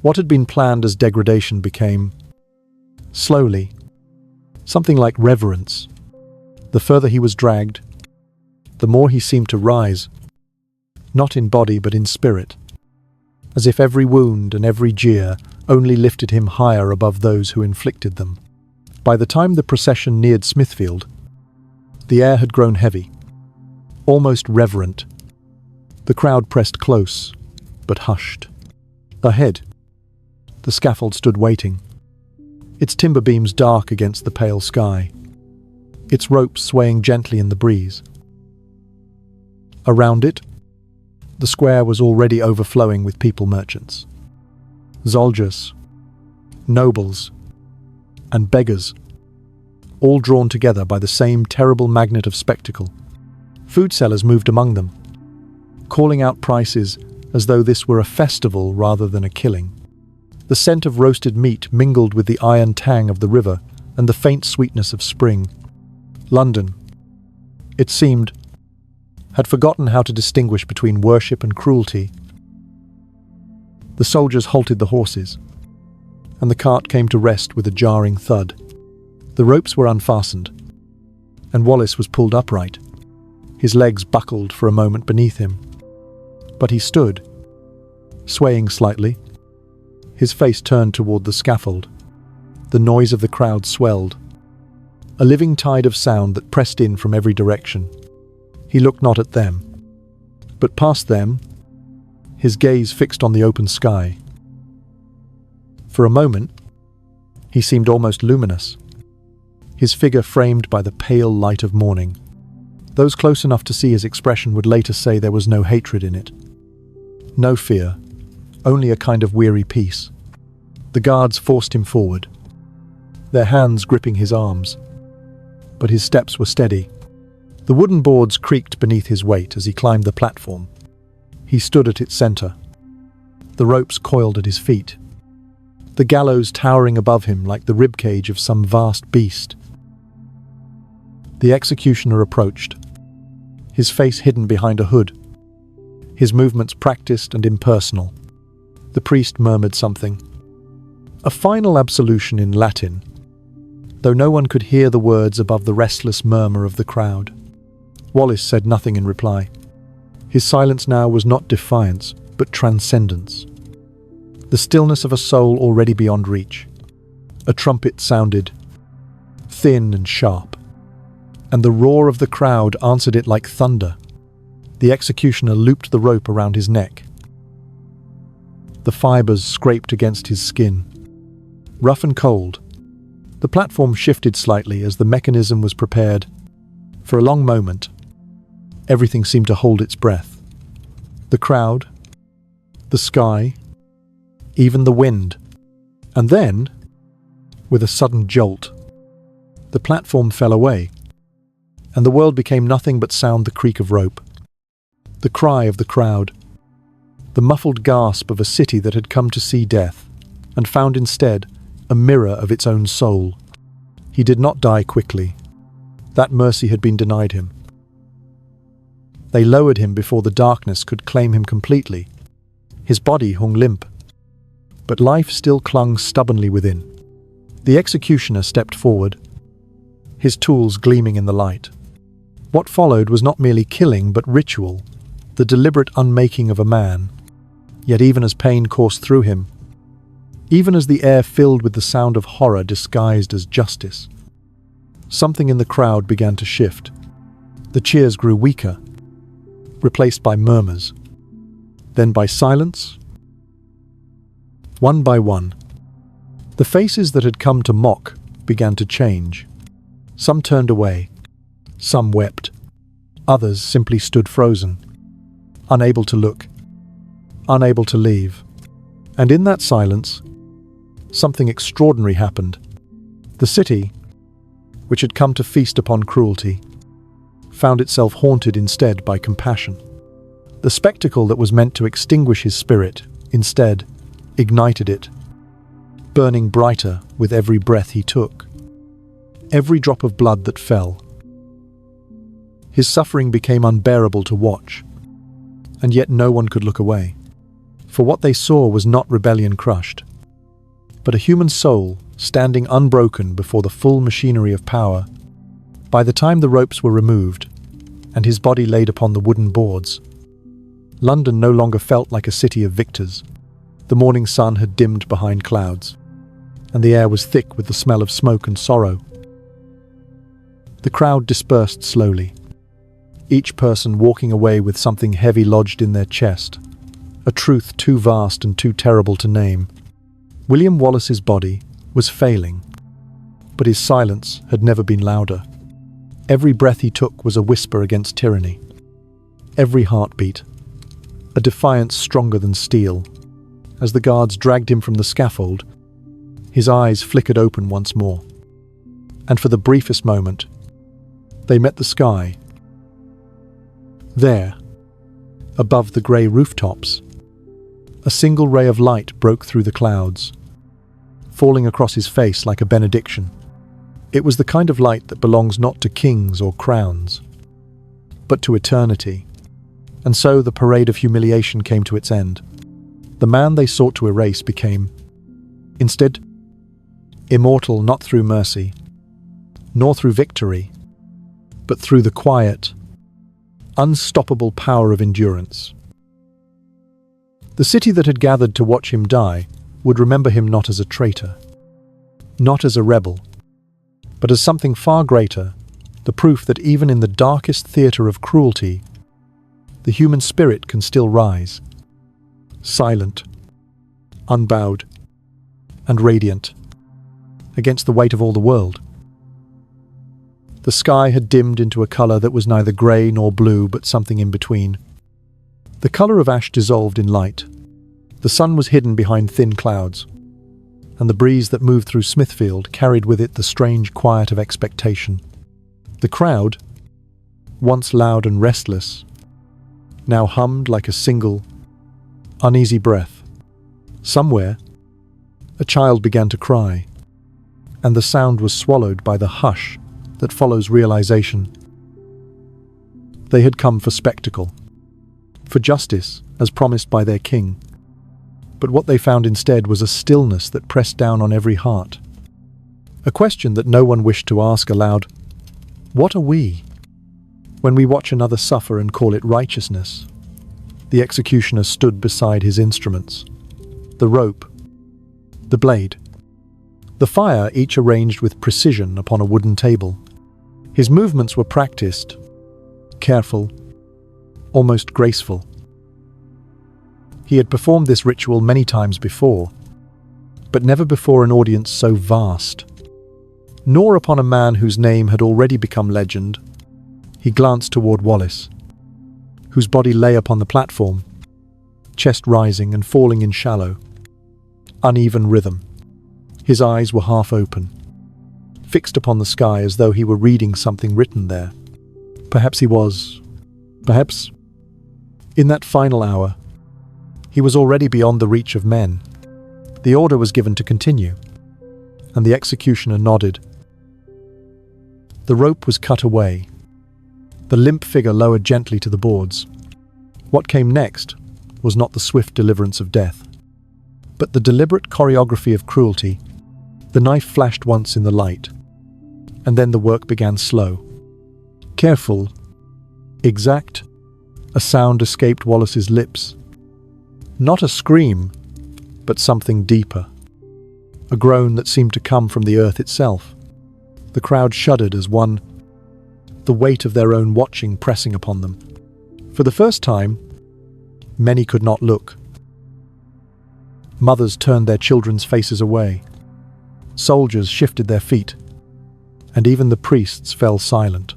Speaker 1: What had been planned as degradation became, slowly, something like reverence. The further he was dragged, the more he seemed to rise, not in body but in spirit, as if every wound and every jeer only lifted him higher above those who inflicted them. By the time the procession neared Smithfield, the air had grown heavy, almost reverent. The crowd pressed close, but hushed. Ahead, the scaffold stood waiting, its timber beams dark against the pale sky, its ropes swaying gently in the breeze. Around it, the square was already overflowing with people merchants, soldiers, nobles, and beggars, all drawn together by the same terrible magnet of spectacle. Food sellers moved among them, calling out prices as though this were a festival rather than a killing. The scent of roasted meat mingled with the iron tang of the river and the faint sweetness of spring. London, it seemed, had forgotten how to distinguish between worship and cruelty. The soldiers halted the horses, and the cart came to rest with a jarring thud. The ropes were unfastened, and Wallace was pulled upright. His legs buckled for a moment beneath him, but he stood, swaying slightly, his face turned toward the scaffold. The noise of the crowd swelled, a living tide of sound that pressed in from every direction. He looked not at them, but past them, his gaze fixed on the open sky. For a moment, he seemed almost luminous, his figure framed by the pale light of morning. Those close enough to see his expression would later say there was no hatred in it, no fear, only a kind of weary peace. The guards forced him forward, their hands gripping his arms, but his steps were steady. The wooden boards creaked beneath his weight as he climbed the platform. He stood at its center, the ropes coiled at his feet, the gallows towering above him like the ribcage of some vast beast. The executioner approached, his face hidden behind a hood, his movements practiced and impersonal. The priest murmured something, a final absolution in Latin, though no one could hear the words above the restless murmur of the crowd. Wallace said nothing in reply. His silence now was not defiance, but transcendence. The stillness of a soul already beyond reach. A trumpet sounded, thin and sharp, and the roar of the crowd answered it like thunder. The executioner looped the rope around his neck. The fibers scraped against his skin. Rough and cold, the platform shifted slightly as the mechanism was prepared. For a long moment, everything seemed to hold its breath. The crowd, the sky, even the wind. And then, with a sudden jolt, the platform fell away, and the world became nothing but sound the creak of rope, the cry of the crowd, the muffled gasp of a city that had come to see death, and found instead a mirror of its own soul. He did not die quickly. That mercy had been denied him. They lowered him before the darkness could claim him completely. His body hung limp, but life still clung stubbornly within. The executioner stepped forward, his tools gleaming in the light. What followed was not merely killing, but ritual, the deliberate unmaking of a man. Yet even as pain coursed through him, even as the air filled with the sound of horror disguised as justice, something in the crowd began to shift. The cheers grew weaker, replaced by murmurs, then by silence. One by one, the faces that had come to mock began to change. Some turned away, some wept, others simply stood frozen, unable to look, unable to leave. And in that silence, something extraordinary happened. The city, which had come to feast upon cruelty, found itself haunted instead by compassion. The spectacle that was meant to extinguish his spirit, instead, ignited it, burning brighter with every breath he took, every drop of blood that fell. His suffering became unbearable to watch, and yet no one could look away. For what they saw was not rebellion crushed, but a human soul standing unbroken before the full machinery of power. By the time the ropes were removed, and his body laid upon the wooden boards, London no longer felt like a city of victors. The morning sun had dimmed behind clouds, and the air was thick with the smell of smoke and sorrow. The crowd dispersed slowly, each person walking away with something heavy lodged in their chest, a truth too vast and too terrible to name. William Wallace's body was failing, but his silence had never been louder. Every breath he took was a whisper against tyranny. Every heartbeat, a defiance stronger than steel. As the guards dragged him from the scaffold, his eyes flickered open once more. And for the briefest moment, they met the sky. There, above the grey rooftops, a single ray of light broke through the clouds, falling across his face like a benediction. It was the kind of light that belongs not to kings or crowns, but to eternity. And so the parade of humiliation came to its end. The man they sought to erase became, instead, immortal not through mercy, nor through victory, but through the quiet, unstoppable power of endurance. The city that had gathered to watch him die would remember him not as a traitor, not as a rebel, but as something far greater, the proof that even in the darkest theatre of cruelty, the human spirit can still rise, silent, unbowed, and radiant, against the weight of all the world. The sky had dimmed into a colour that was neither grey nor blue, but something in between. The colour of ash dissolved in light. The sun was hidden behind thin clouds, and the breeze that moved through Smithfield carried with it the strange quiet of expectation. The crowd, once loud and restless, now hummed like a single, uneasy breath. Somewhere, a child began to cry, and the sound was swallowed by the hush that follows realization. They had come for spectacle, for justice as promised by their king. But what they found instead was a stillness that pressed down on every heart. A question that no one wished to ask aloud: what are we, when we watch another suffer and call it righteousness? The executioner stood beside his instruments, the rope, the blade, the fire, each arranged with precision upon a wooden table. His movements were practiced, careful, almost graceful. He had performed this ritual many times before, but never before an audience so vast, nor upon a man whose name had already become legend. He glanced toward Wallace, whose body lay upon the platform, chest rising and falling in shallow, uneven rhythm. His eyes were half open, fixed upon the sky as though he were reading something written there. Perhaps he was. Perhaps, in that final hour, He was already beyond the reach of men. The order was given to continue, and the executioner nodded. The rope was cut away. The limp figure lowered gently to the boards. What came next was not the swift deliverance of death, but the deliberate choreography of cruelty. The knife flashed once in the light, and then the work began slow. Careful, exact. A sound escaped Wallace's lips. Not a scream, but something deeper. A groan that seemed to come from the earth itself. The crowd shuddered as one, the weight of their own watching pressing upon them. For the first time, many could not look. Mothers turned their children's faces away. Soldiers shifted their feet, and even the priests fell silent.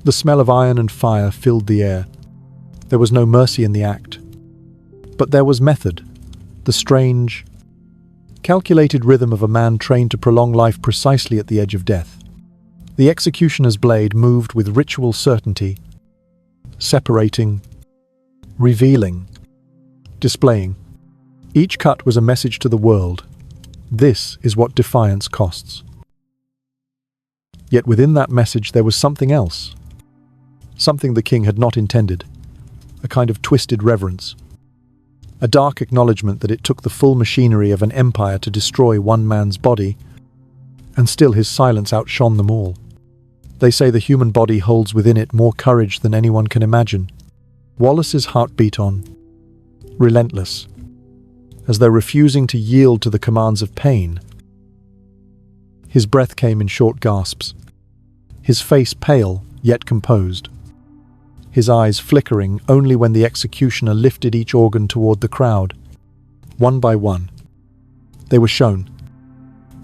Speaker 1: The smell of iron and fire filled the air. There was no mercy in the act. But there was method, the strange, calculated rhythm of a man trained to prolong life precisely at the edge of death. The executioner's blade moved with ritual certainty, separating, revealing, displaying. Each cut was a message to the world. This is what defiance costs. Yet within that message there was something else. Something the king had not intended. A kind of twisted reverence. A dark acknowledgement that it took the full machinery of an empire to destroy one man's body, and still his silence outshone them all. They say the human body holds within it more courage than anyone can imagine. Wallace's heart beat on, relentless, as though refusing to yield to the commands of pain. His breath came in short gasps, his face pale yet composed, his eyes flickering only when the executioner lifted each organ toward the crowd. One by one, they were shown,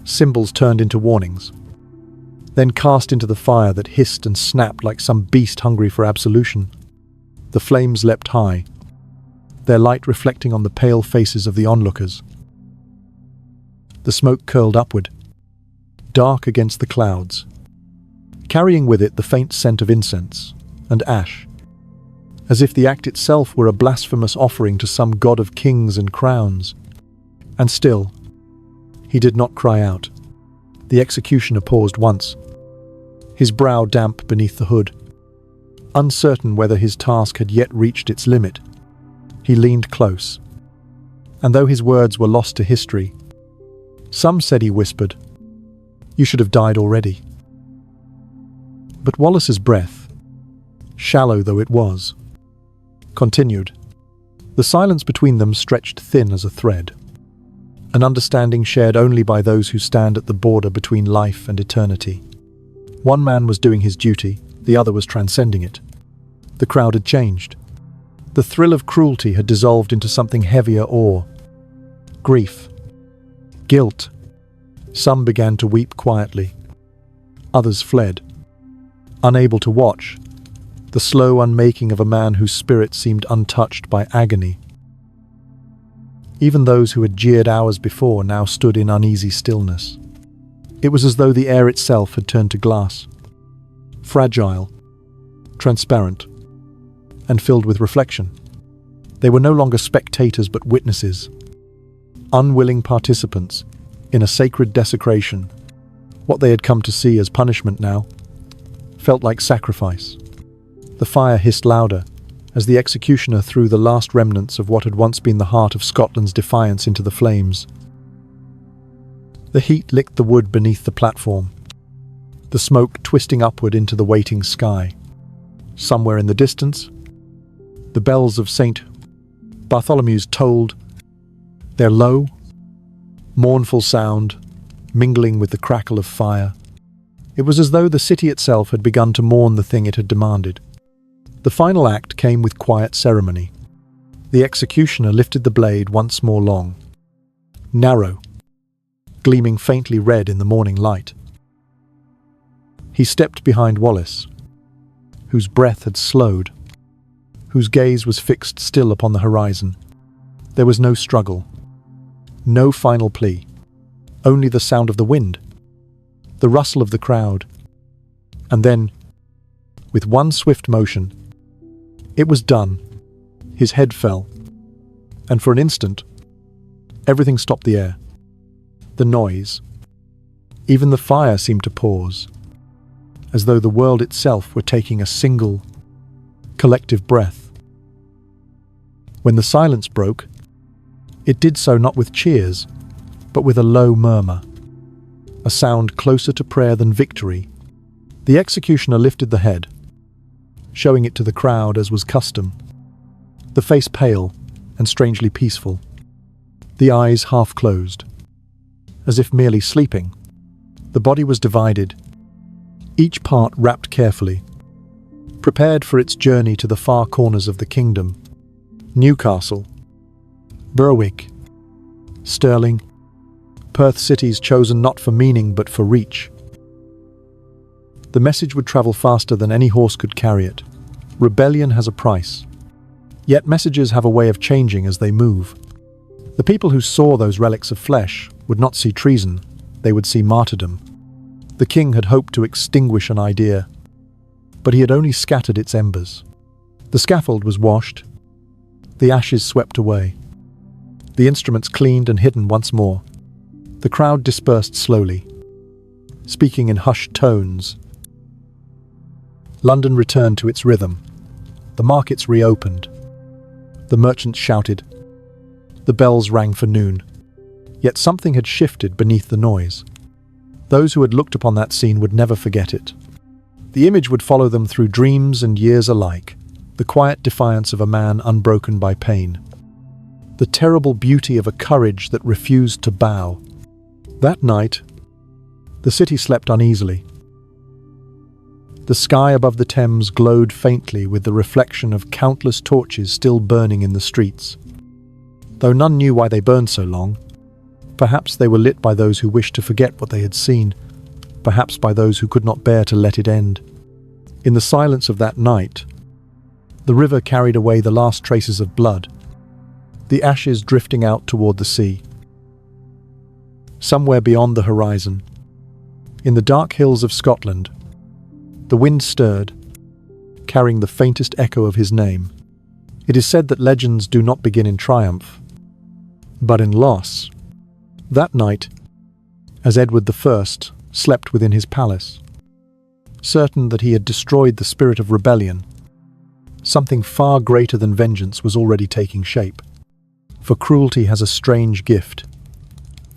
Speaker 1: symbols turned into warnings, then cast into the fire that hissed and snapped like some beast hungry for absolution. The flames leapt high, their light reflecting on the pale faces of the onlookers. The smoke curled upward, dark against the clouds, carrying with it the faint scent of incense and ash, as if the act itself were a blasphemous offering to some god of kings and crowns. And still, he did not cry out. The executioner paused once, his brow damp beneath the hood. Uncertain whether his task had yet reached its limit, he leaned close, and though his words were lost to history, some said he whispered, "You should have died already." But Wallace's breath, shallow though it was, continued. The silence between them stretched thin as a thread, an understanding shared only by those who stand at the border between life and eternity. One man was doing his duty, the other was transcending it. The crowd had changed. The thrill of cruelty had dissolved into something heavier awe, grief, guilt. Some began to weep quietly. Others fled, unable to watch the slow unmaking of a man whose spirit seemed untouched by agony. Even those who had jeered hours before now stood in uneasy stillness. It was as though the air itself had turned to glass, fragile, transparent, and filled with reflection. They were no longer spectators but witnesses, unwilling participants in a sacred desecration. What they had come to see as punishment now felt like sacrifice. The fire hissed louder as the executioner threw the last remnants of what had once been the heart of Scotland's defiance into the flames. The heat licked the wood beneath the platform, the smoke twisting upward into the waiting sky. Somewhere in the distance, the bells of St. Bartholomew's tolled, their low, mournful sound mingling with the crackle of fire. It was as though the city itself had begun to mourn the thing it had demanded. The final act came with quiet ceremony. The executioner lifted the blade once more long, narrow, gleaming faintly red in the morning light. He stepped behind Wallace, whose breath had slowed, whose gaze was fixed still upon the horizon. There was no struggle, no final plea, only the sound of the wind, the rustle of the crowd. And then, with one swift motion, it was done. His head fell, And for an instant, everything stopped the air. The noise, even the fire seemed to pause, as though the world itself were taking a single, collective breath. When the silence broke, it did so not with cheers, but with a low murmur, a sound closer to prayer than victory. The executioner lifted the head, showing it to the crowd as was custom, the face pale and strangely peaceful, the eyes half closed, as if merely sleeping. The body was divided, each part wrapped carefully, prepared for its journey to the far corners of the kingdom. Newcastle, Berwick, Stirling, Perth, cities chosen not for meaning but for reach. The message would travel faster than any horse could carry it. Rebellion has a price. Yet messages have a way of changing as they move. The people who saw those relics of flesh would not see treason, they would see martyrdom. The king had hoped to extinguish an idea, but he had only scattered its embers. The scaffold was washed, the ashes swept away, the instruments cleaned and hidden once more. The crowd dispersed slowly, speaking in hushed tones. London returned to its rhythm. The markets reopened. The merchants shouted. The bells rang for noon. Yet something had shifted beneath the noise. Those who had looked upon that scene would never forget it. The image would follow them through dreams and years alike, the quiet defiance of a man unbroken by pain, the terrible beauty of a courage that refused to bow. That night, the city slept uneasily. The sky above the Thames glowed faintly with the reflection of countless torches still burning in the streets. Though none knew why they burned so long, perhaps they were lit by those who wished to forget what they had seen, perhaps by those who could not bear to let it end. In the silence of that night, the river carried away the last traces of blood, the ashes drifting out toward the sea. Somewhere beyond the horizon, in the dark hills of Scotland, the wind stirred, carrying the faintest echo of his name. It is said that legends do not begin in triumph, but in loss. That night, as Edward I slept within his palace, certain that he had destroyed the spirit of rebellion, something far greater than vengeance was already taking shape. For cruelty has a strange gift.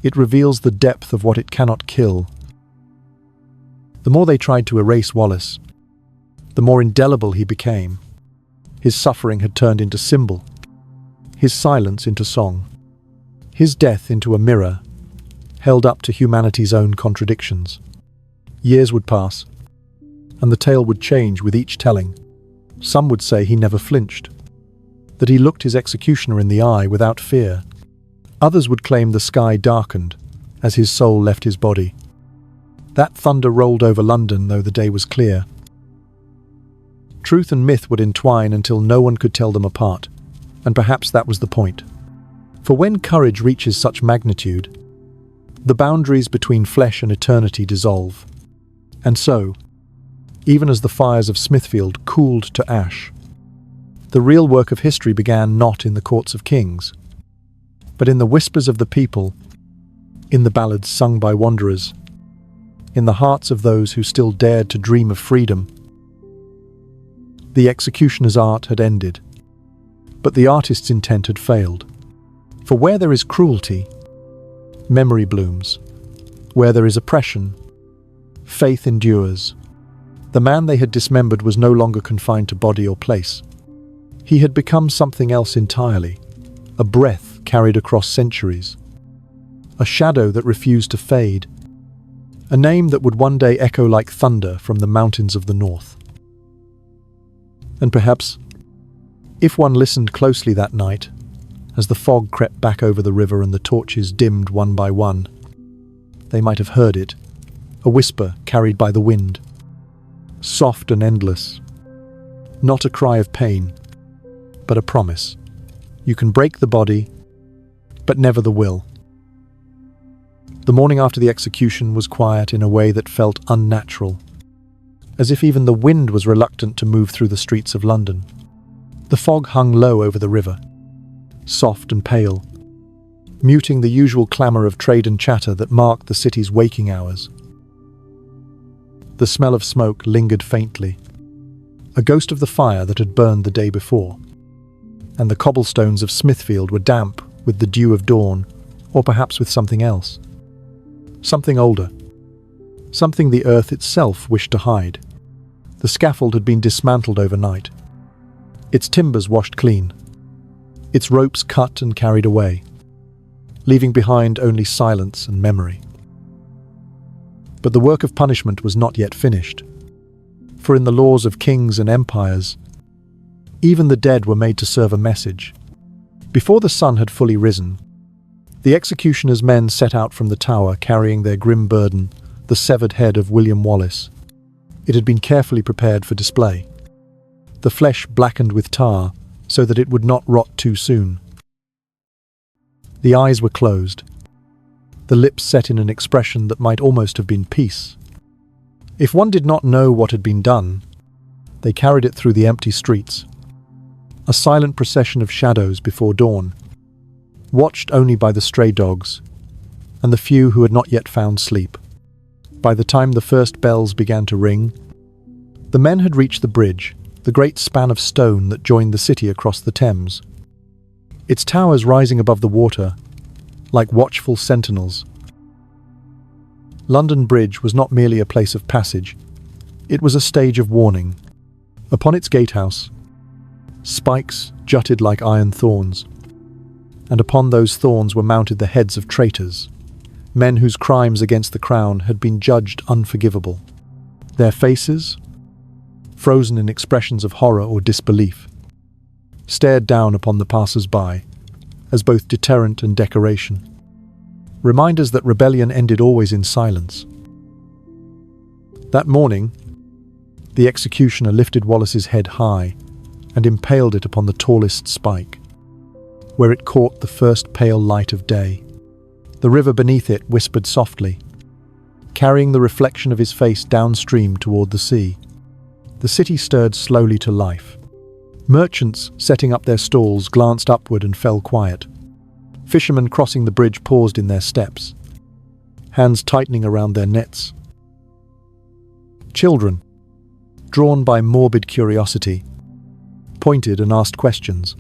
Speaker 1: It reveals the depth of what it cannot kill. The more they tried to erase Wallace, the more indelible he became. His suffering had turned into symbol, his silence into song, his death into a mirror, held up to humanity's own contradictions. Years would pass, and the tale would change with each telling. Some would say he never flinched, that he looked his executioner in the eye without fear. Others would claim the sky darkened as his soul left his body. That thunder rolled over London, though the day was clear. Truth and myth would entwine until no one could tell them apart, and perhaps that was the point. For when courage reaches such magnitude, the boundaries between flesh and eternity dissolve. And so, even as the fires of Smithfield cooled to ash, the real work of history began not in the courts of kings, but in the whispers of the people, in the ballads sung by wanderers, in the hearts of those who still dared to dream of freedom. The executioner's art had ended, but the artist's intent had failed. For where there is cruelty, memory blooms. Where there is oppression, faith endures. The man they had dismembered was no longer confined to body or place. He had become something else entirely, a breath carried across centuries, a shadow that refused to fade, a name that would one day echo like thunder from the mountains of the north. And perhaps, if one listened closely that night, as the fog crept back over the river and the torches dimmed one by one, they might have heard it, a whisper carried by the wind, soft and endless, not a cry of pain, but a promise. You can break the body, but never the will. The morning after the execution was quiet in a way that felt unnatural, as if even the wind was reluctant to move through the streets of London. The fog hung low over the river, soft and pale, muting the usual clamour of trade and chatter that marked the city's waking hours. The smell of smoke lingered faintly, a ghost of the fire that had burned the day before, and the cobblestones of Smithfield were damp with the dew of dawn, or perhaps with something else. Something older. Something the earth itself wished to hide. The scaffold had been dismantled overnight, its timbers washed clean, its ropes cut and carried away, leaving behind only silence and memory. But the work of punishment was not yet finished, for in the laws of kings and empires, even the dead were made to serve a message. Before the sun had fully risen, the executioner's men set out from the tower carrying their grim burden, the severed head of William Wallace. It had been carefully prepared for display, the flesh blackened with tar so that it would not rot too soon. The eyes were closed, the lips set in an expression that might almost have been peace. If one did not know what had been done, they carried it through the empty streets, a silent procession of shadows before dawn, watched only by the stray dogs and the few who had not yet found sleep. By the time the first bells began to ring, the men had reached the bridge, the great span of stone that joined the city across the Thames, its towers rising above the water like watchful sentinels. London Bridge was not merely a place of passage, it was a stage of warning. Upon its gatehouse, spikes jutted like iron thorns, and upon those thorns were mounted the heads of traitors, men whose crimes against the crown had been judged unforgivable. Their faces, frozen in expressions of horror or disbelief, stared down upon the passers-by as both deterrent and decoration, reminders that rebellion ended always in silence. That morning, the executioner lifted Wallace's head high and impaled it upon the tallest spike, where it caught the first pale light of day. The river beneath it whispered softly, carrying the reflection of his face downstream toward the sea. The city stirred slowly to life. Merchants setting up their stalls glanced upward and fell quiet. Fishermen crossing the bridge paused in their steps, hands tightening around their nets. Children, drawn by morbid curiosity, pointed and asked questions.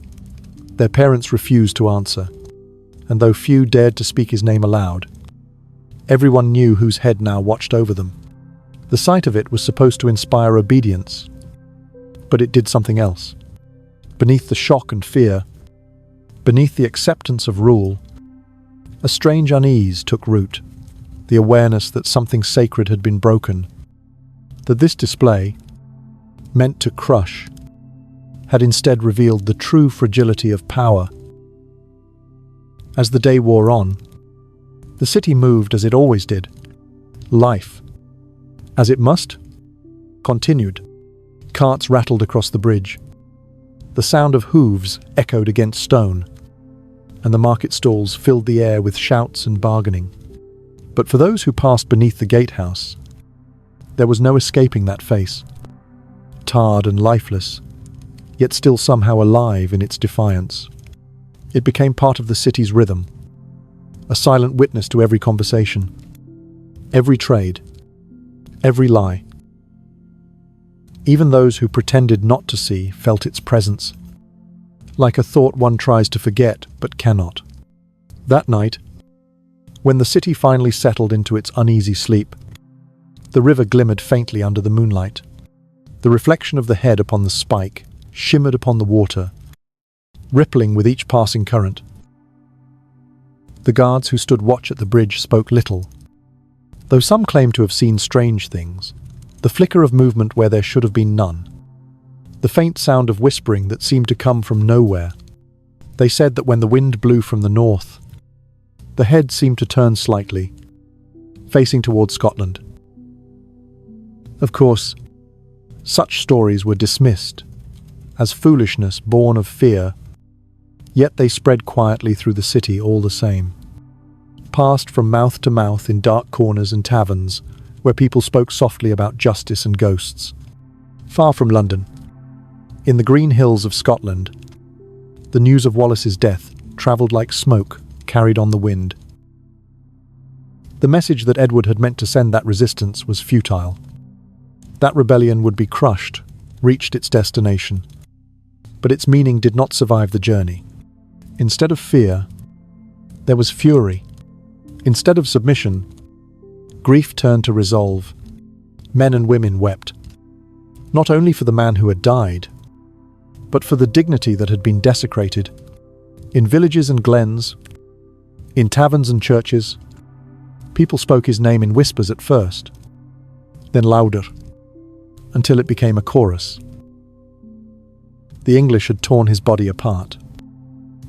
Speaker 1: Their parents refused to answer, and though few dared to speak his name aloud, everyone knew whose head now watched over them. The sight of it was supposed to inspire obedience, but it did something else. Beneath the shock and fear, beneath the acceptance of rule, a strange unease took root, the awareness that something sacred had been broken, that this display, meant to crush, had instead revealed the true fragility of power. As the day wore on, the city moved as it always did. Life, as it must, continued. Carts rattled across the bridge. The sound of hooves echoed against stone, and the market stalls filled the air with shouts and bargaining. But for those who passed beneath the gatehouse, there was no escaping that face. Tarred and lifeless, yet still somehow alive in its defiance. It became part of the city's rhythm, a silent witness to every conversation, every trade, every lie. Even those who pretended not to see felt its presence, like a thought one tries to forget but cannot. That night, when the city finally settled into its uneasy sleep, the river glimmered faintly under the moonlight. The reflection of the head upon the spike shimmered upon the water, rippling with each passing current. The guards who stood watch at the bridge spoke little, though some claimed to have seen strange things, the flicker of movement where there should have been none, the faint sound of whispering that seemed to come from nowhere. They said that when the wind blew from the north, the head seemed to turn slightly, facing towards Scotland. Of course, such stories were dismissed as foolishness born of fear, yet they spread quietly through the city all the same, passed from mouth to mouth in dark corners and taverns where people spoke softly about justice and ghosts. Far from London, in the green hills of Scotland, the news of Wallace's death travelled like smoke, carried on the wind. The message that Edward had meant to send that resistance was futile. That rebellion would be crushed, reached its destination. But its meaning did not survive the journey. Instead of fear, there was fury. Instead of submission, grief turned to resolve. Men and women wept, not only for the man who had died, but for the dignity that had been desecrated. In villages and glens, in taverns and churches, people spoke his name in whispers at first, then louder, until it became a chorus. The English had torn his body apart,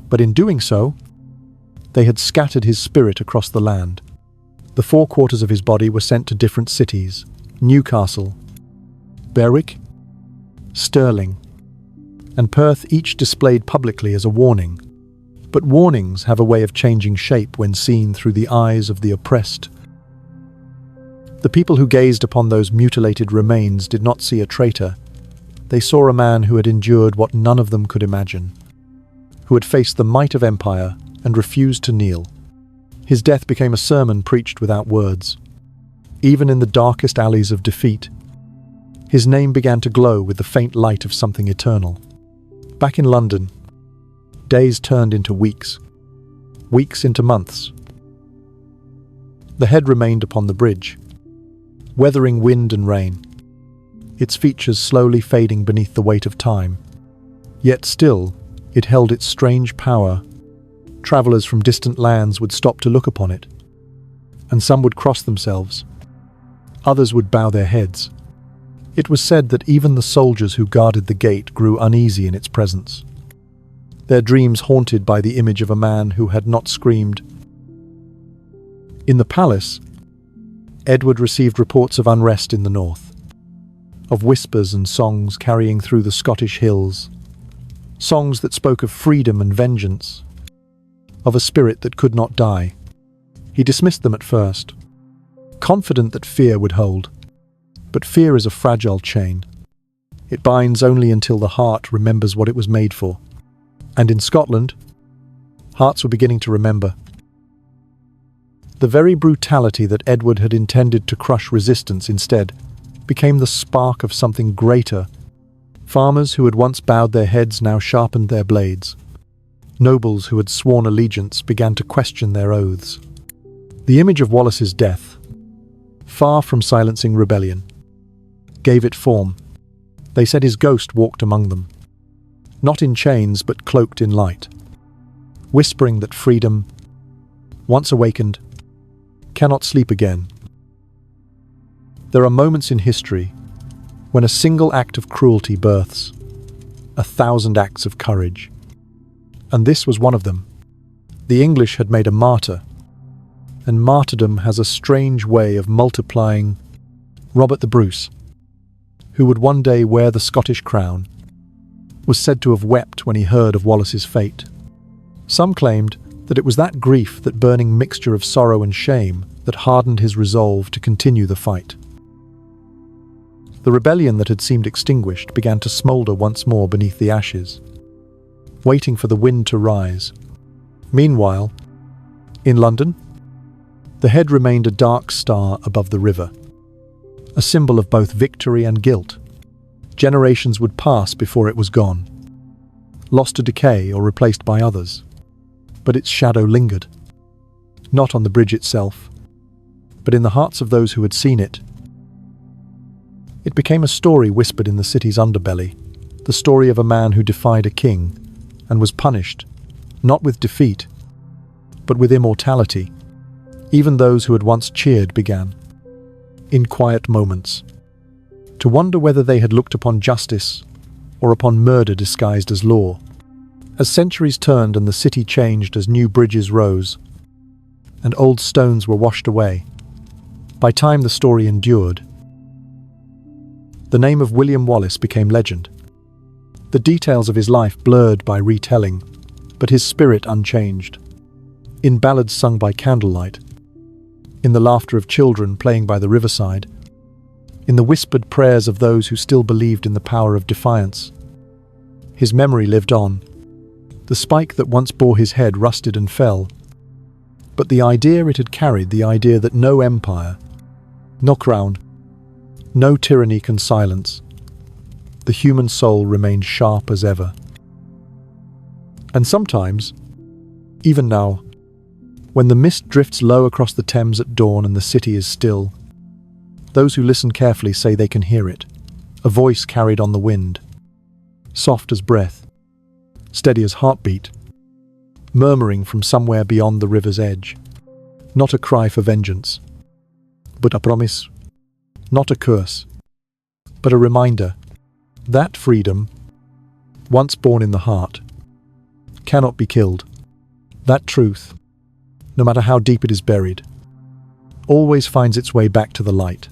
Speaker 1: but in doing so, they had scattered his spirit across the land. The 4 quarters of his body were sent to different cities: Newcastle, Berwick, Stirling, and Perth, each displayed publicly as a warning. But warnings have a way of changing shape when seen through the eyes of the oppressed. The people who gazed upon those mutilated remains did not see a traitor. They saw a man who had endured what none of them could imagine, who had faced the might of empire and refused to kneel. His death became a sermon preached without words. Even in the darkest alleys of defeat, his name began to glow with the faint light of something eternal. Back in London, days turned into weeks, weeks into months. The head remained upon the bridge, weathering wind and rain, its features slowly fading beneath the weight of time. Yet still, it held its strange power. Travellers from distant lands would stop to look upon it, and some would cross themselves. Others would bow their heads. It was said that even the soldiers who guarded the gate grew uneasy in its presence, their dreams haunted by the image of a man who had not screamed. In the palace, Edward received reports of unrest in the north, of whispers and songs carrying through the Scottish hills, songs that spoke of freedom and vengeance, of a spirit that could not die. He dismissed them at first, confident that fear would hold. But fear is a fragile chain. It binds only until the heart remembers what it was made for. And in Scotland, hearts were beginning to remember. The very brutality that Edward had intended to crush resistance instead became the spark of something greater. Farmers who had once bowed their heads now sharpened their blades. Nobles who had sworn allegiance began to question their oaths. The image of Wallace's death, far from silencing rebellion, gave it form. They said his ghost walked among them, not in chains but cloaked in light, whispering that freedom, once awakened, cannot sleep again. There are moments in history when a single act of cruelty births 1,000 acts of courage. And this was one of them. The English had made a martyr, and martyrdom has a strange way of multiplying. Robert the Bruce, who would one day wear the Scottish crown, was said to have wept when he heard of Wallace's fate. Some claimed that it was that grief, that burning mixture of sorrow and shame, that hardened his resolve to continue the fight. The rebellion that had seemed extinguished began to smoulder once more beneath the ashes, waiting for the wind to rise. Meanwhile, in London, the head remained a dark star above the river, a symbol of both victory and guilt. Generations would pass before it was gone, lost to decay or replaced by others. But its shadow lingered, not on the bridge itself, but in the hearts of those who had seen it. It became a story whispered in the city's underbelly, the story of a man who defied a king and was punished, not with defeat, but with immortality. Even those who had once cheered began, in quiet moments, to wonder whether they had looked upon justice or upon murder disguised as law. As centuries turned and the city changed, as new bridges rose and old stones were washed away, by time the story endured. The name of William Wallace became legend, the details of his life blurred by retelling, but his spirit unchanged. In ballads sung by candlelight, in the laughter of children playing by the riverside, in the whispered prayers of those who still believed in the power of defiance, his memory lived on, The spike that once bore his head rusted and fell, but the idea it had carried, the idea that no empire, no crown, no tyranny can silence, the human soul remained sharp as ever. And sometimes, even now, when the mist drifts low across the Thames at dawn and the city is still, those who listen carefully say they can hear it, a voice carried on the wind, soft as breath, steady as heartbeat, murmuring from somewhere beyond the river's edge. Not a cry for vengeance, but a promise, not a curse, but a reminder that freedom, once born in the heart, cannot be killed. That truth, no matter how deep it is buried, always finds its way back to the light.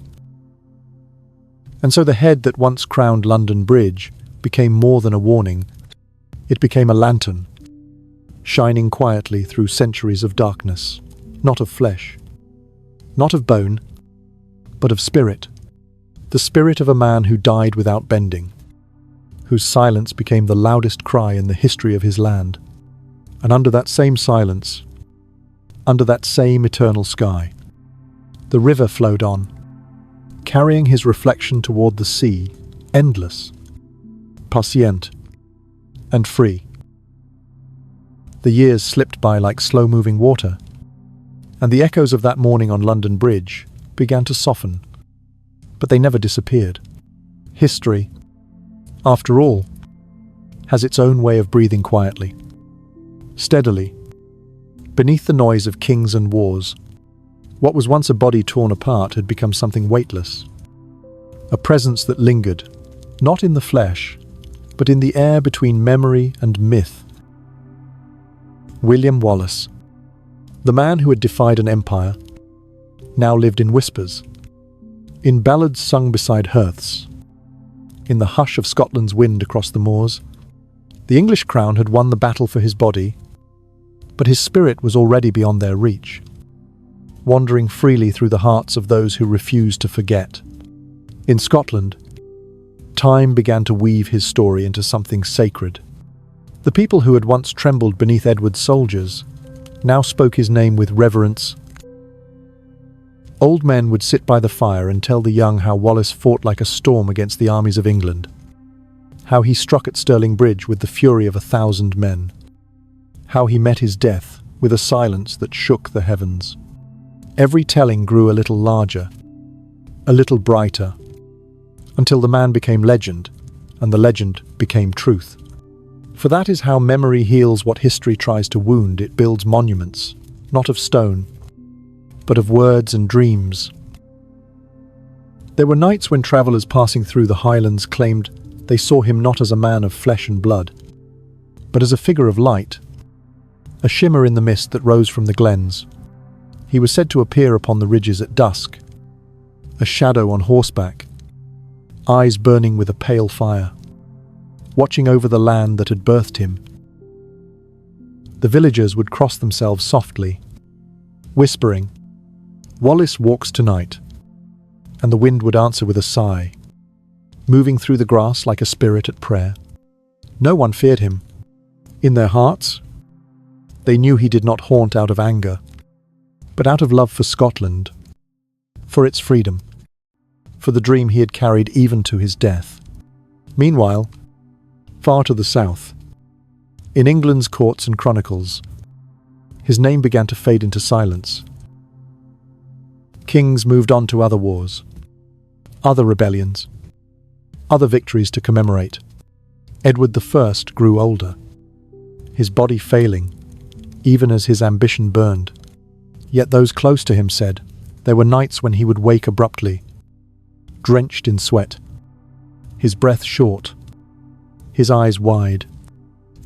Speaker 1: And so the head that once crowned London Bridge became more than a warning. It became a lantern, shining quietly through centuries of darkness, not of flesh, not of bone, but of spirit. The spirit of a man who died without bending, whose silence became the loudest cry in the history of his land. And under that same silence, under that same eternal sky, the river flowed on, carrying his reflection toward the sea, endless, patient, and free. The years slipped by like slow-moving water, and the echoes of that morning on London Bridge began to soften, but they never disappeared. History, after all, has its own way of breathing quietly, steadily, beneath the noise of kings and wars. What was once a body torn apart had become something weightless, a presence that lingered, not in the flesh, but in the air between memory and myth. William Wallace, the man who had defied an empire, now lived in whispers, in ballads sung beside hearths, in the hush of Scotland's wind across the moors. The English crown had won the battle for his body, but his spirit was already beyond their reach, wandering freely through the hearts of those who refused to forget. In Scotland, time began to weave his story into something sacred. The people who had once trembled beneath Edward's soldiers now spoke his name with reverence. Old men would sit by the fire and tell the young how Wallace fought like a storm against the armies of England, how he struck at Stirling Bridge with the fury of 1,000 men, how he met his death with a silence that shook the heavens. Every telling grew a little larger, a little brighter, until the man became legend, and the legend became truth. For that is how memory heals what history tries to wound. It builds monuments, not of stone, but of words and dreams. There were nights when travellers passing through the Highlands claimed they saw him not as a man of flesh and blood, but as a figure of light, a shimmer in the mist that rose from the glens. He was said to appear upon the ridges at dusk, a shadow on horseback, eyes burning with a pale fire, watching over the land that had birthed him. The villagers would cross themselves softly, whispering, "Wallace walks tonight," and the wind would answer with a sigh, moving through the grass like a spirit at prayer. No one feared him. In their hearts, they knew he did not haunt out of anger, but out of love for Scotland, for its freedom, for the dream he had carried even to his death. Meanwhile, far to the south, in England's courts and chronicles, his name began to fade into silence. Kings moved on to other wars, other rebellions, other victories to commemorate. Edward I grew older, his body failing, even as his ambition burned. Yet those close to him said there were nights when he would wake abruptly, drenched in sweat, his breath short, his eyes wide.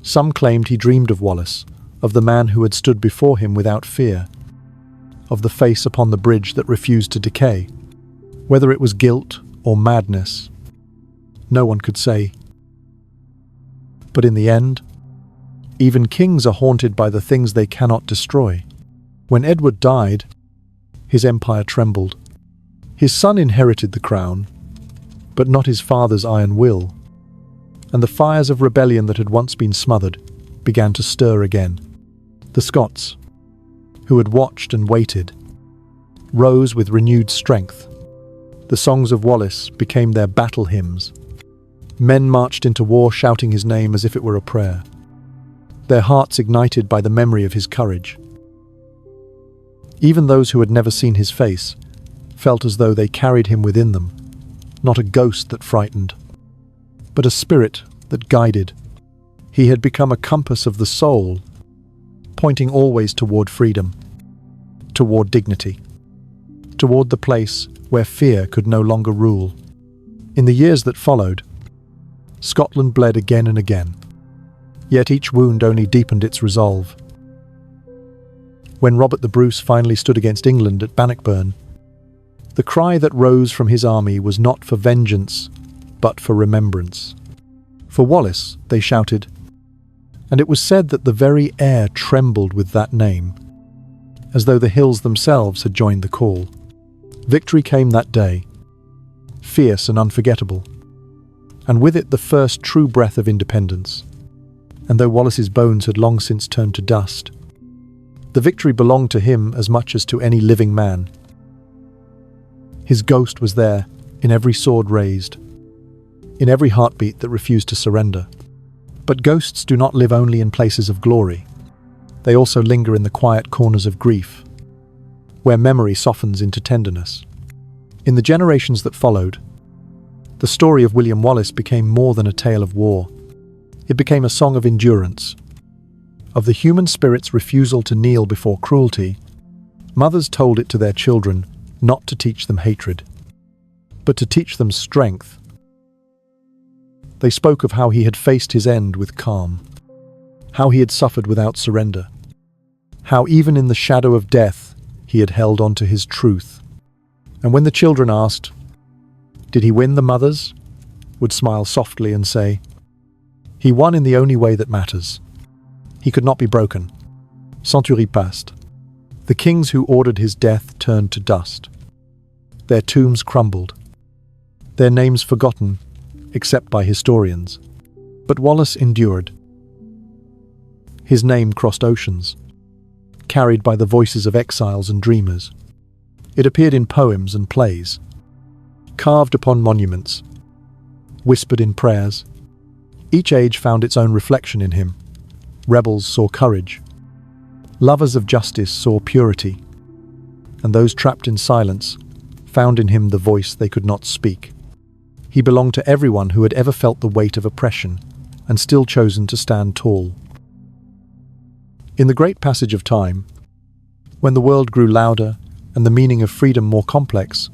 Speaker 1: Some claimed he dreamed of Wallace, of the man who had stood before him without fear, of the face upon the bridge that refused to decay. Whether it was guilt or madness, no one could say. But in the end, even kings are haunted by the things they cannot destroy. When Edward died, his empire trembled. His son inherited the crown, but not his father's iron will, and the fires of rebellion that had once been smothered began to stir again. The Scots, who had watched and waited, rose with renewed strength. The songs of Wallace became their battle hymns. Men marched into war shouting his name as if it were a prayer, their hearts ignited by the memory of his courage. Even those who had never seen his face felt as though they carried him within them, not a ghost that frightened, but a spirit that guided. He had become a compass of the soul, pointing always toward freedom, toward dignity, toward the place where fear could no longer rule. In the years that followed, Scotland bled again and again, yet each wound only deepened its resolve. When Robert the Bruce finally stood against England at Bannockburn, the cry that rose from his army was not for vengeance, but for remembrance. For Wallace, they shouted, and it was said that the very air trembled with that name, as though the hills themselves had joined the call. Victory came that day, fierce and unforgettable, and with it the first true breath of independence. And though Wallace's bones had long since turned to dust, the victory belonged to him as much as to any living man. His ghost was there, in every sword raised, in every heartbeat that refused to surrender. But ghosts do not live only in places of glory. They also linger in the quiet corners of grief, where memory softens into tenderness. In the generations that followed, the story of William Wallace became more than a tale of war. It became a song of endurance, of the human spirit's refusal to kneel before cruelty. Mothers told it to their children not to teach them hatred, but to teach them strength. They spoke of how he had faced his end with calm, how he had suffered without surrender, how even in the shadow of death he had held on to his truth. And when the children asked, "Did he win?" the mothers would smile softly and say, "He won in the only way that matters. He could not be broken." Century passed. The kings who ordered his death turned to dust. Their tombs crumbled, their names forgotten, except by historians. But Wallace endured. His name crossed oceans, carried by the voices of exiles and dreamers. It appeared in poems and plays, carved upon monuments, whispered in prayers. Each age found its own reflection in him. Rebels saw courage, lovers of justice saw purity, and those trapped in silence found in him the voice they could not speak. He belonged to everyone who had ever felt the weight of oppression and still chosen to stand tall. In the great passage of time, when the world grew louder and the meaning of freedom more complex,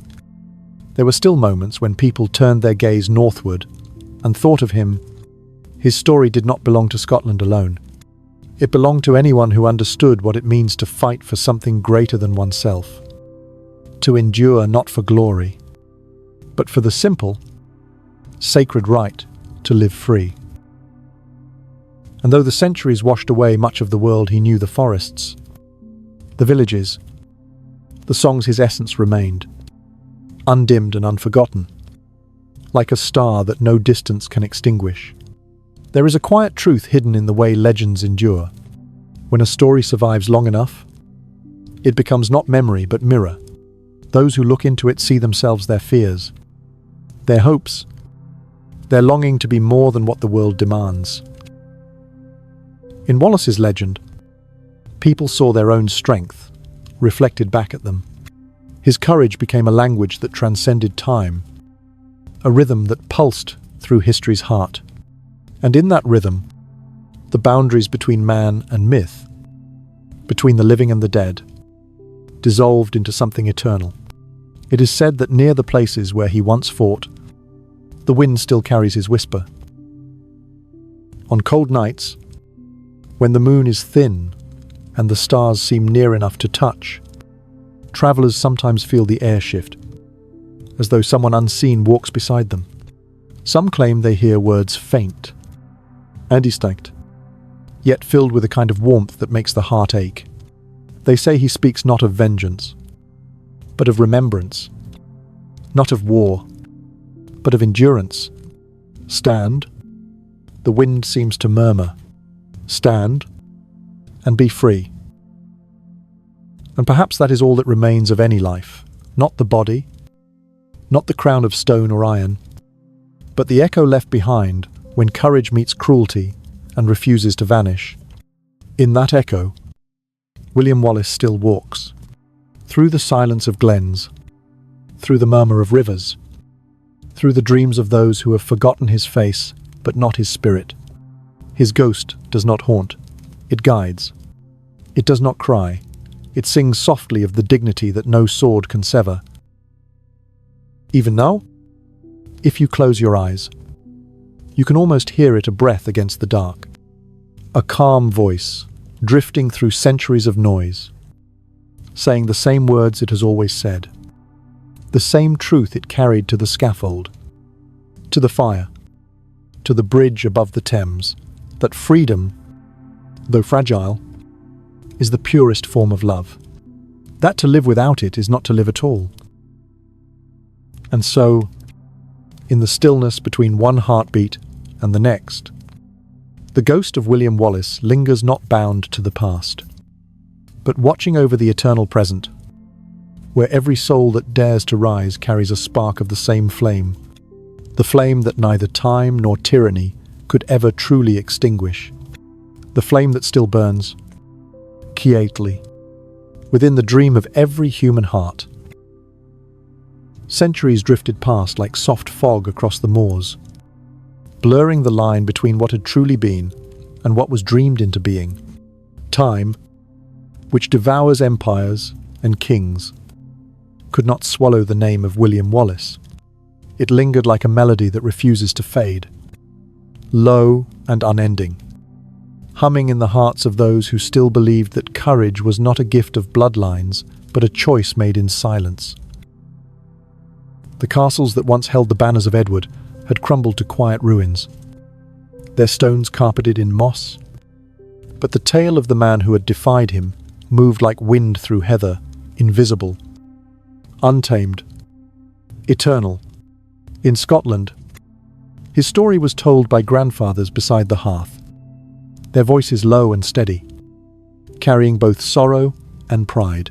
Speaker 1: there were still moments when people turned their gaze northward and thought of him. His story did not belong to Scotland alone. It belonged to anyone who understood what it means to fight for something greater than oneself, to endure not for glory, but for the simple, sacred right to live free. And though the centuries washed away much of the world, he knew the forests, the villages, the songs his essence remained, undimmed and unforgotten, like a star that no distance can extinguish. There is a quiet truth hidden in the way legends endure. When a story survives long enough, it becomes not memory but mirror. Those who look into it see themselves, their fears, their hopes, their longing to be more than what the world demands. In Wallace's legend, people saw their own strength reflected back at them. His courage became a language that transcended time, a rhythm that pulsed through history's heart. And in that rhythm, the boundaries between man and myth, between the living and the dead, dissolved into something eternal. It is said that near the places where he once fought, the wind still carries his whisper. On cold nights, when the moon is thin and the stars seem near enough to touch, travelers sometimes feel the air shift, as though someone unseen walks beside them. Some claim they hear words faint and distinct, yet filled with a kind of warmth that makes the heart ache. They say he speaks not of vengeance, but of remembrance, not of war, but of endurance. Stand. The wind seems to murmur. stand, and be free. And perhaps that is all that remains of any life, not the body, not the crown of stone or iron, but the echo left behind when courage meets cruelty and refuses to vanish. In that echo, William Wallace still walks, through the silence of glens, through the murmur of rivers, through the dreams of those who have forgotten his face but not his spirit. His ghost does not haunt, it guides. It does not cry, it sings softly of the dignity that no sword can sever. Even now, if you close your eyes, you can almost hear it a breath against the dark. A calm voice, drifting through centuries of noise, saying the same words it has always said, the same truth it carried to the scaffold, to the fire, to the bridge above the Thames, that freedom, though fragile, is the purest form of love. That to live without it is not to live at all. And so, in the stillness between one heartbeat and the next, the ghost of William Wallace lingers not bound to the past, but watching over the eternal present, where every soul that dares to rise carries a spark of the same flame, the flame that neither time nor tyranny could ever truly extinguish, the flame that still burns, quietly, within the dream of every human heart. Centuries drifted past like soft fog across the moors, blurring the line between what had truly been and what was dreamed into being. Time, which devours empires and kings, could not swallow the name of William Wallace. It lingered like a melody that refuses to fade, low and unending, humming in the hearts of those who still believed that courage was not a gift of bloodlines, but a choice made in silence. The castles that once held the banners of Edward had crumbled to quiet ruins, their stones carpeted in moss, but the tale of the man who had defied him moved like wind through heather, invisible, untamed, eternal. In Scotland, his story was told by grandfathers beside the hearth, their voices low and steady, carrying both sorrow and pride.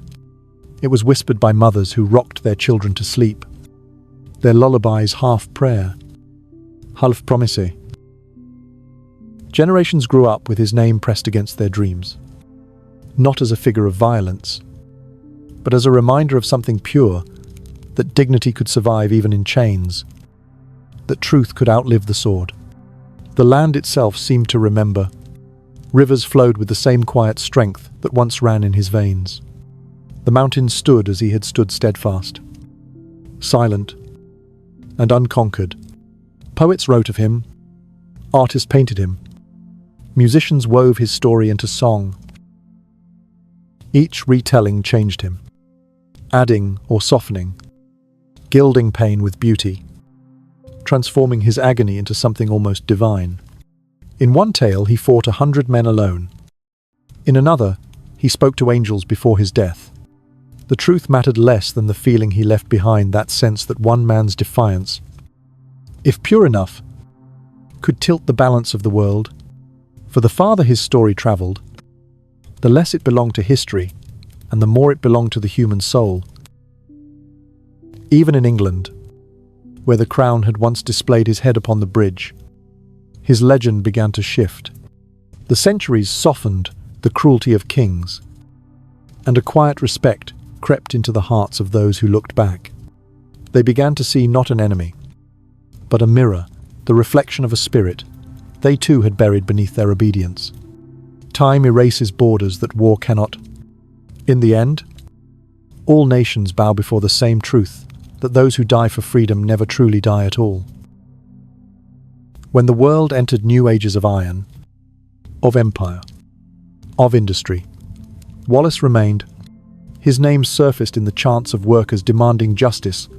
Speaker 1: It was whispered by mothers who rocked their children to sleep, their lullabies half prayer, half promise. Generations grew up with his name pressed against their dreams, not as a figure of violence, but as a reminder of something pure, that dignity could survive even in chains, that truth could outlive the sword. The land itself seemed to remember. Rivers flowed with the same quiet strength that once ran in his veins. The mountains stood as he had stood steadfast, silent and unconquered. Poets wrote of him, artists painted him, musicians wove his story into song. Each retelling changed him, adding or softening, gilding pain with beauty, transforming his agony into something almost divine. In one tale, he fought 100 men alone. In another, he spoke to angels before his death. The truth mattered less than the feeling he left behind, that sense that one man's defiance, if pure enough, could tilt the balance of the world. For the farther his story travelled, the less it belonged to history, and the more it belonged to the human soul. Even in England, where the crown had once displayed his head upon the bridge, his legend began to shift. The centuries softened the cruelty of kings, and a quiet respect crept into the hearts of those who looked back. They began to see not an enemy, but a mirror, the reflection of a spirit they too had buried beneath their obedience. Time erases borders that war cannot. In the end, all nations bow before the same truth, that those who die for freedom never truly die at all. When the world entered new ages of iron, of empire, of industry, Wallace remained. His name surfaced in the chants of workers demanding justice,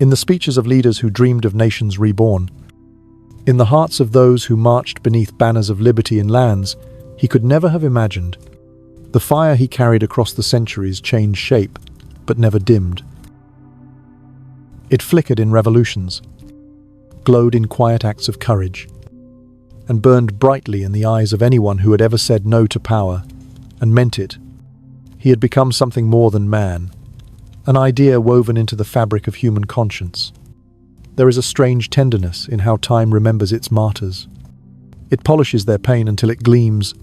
Speaker 1: in the speeches of leaders who dreamed of nations reborn, in the hearts of those who marched beneath banners of liberty in lands he could never have imagined. The fire he carried across the centuries changed shape, but never dimmed. It flickered in revolutions, glowed in quiet acts of courage, and burned brightly in the eyes of anyone who had ever said no to power and meant it. He had become something more than man, an idea woven into the fabric of human conscience. There is a strange tenderness in how time remembers its martyrs. It polishes their pain until it gleams,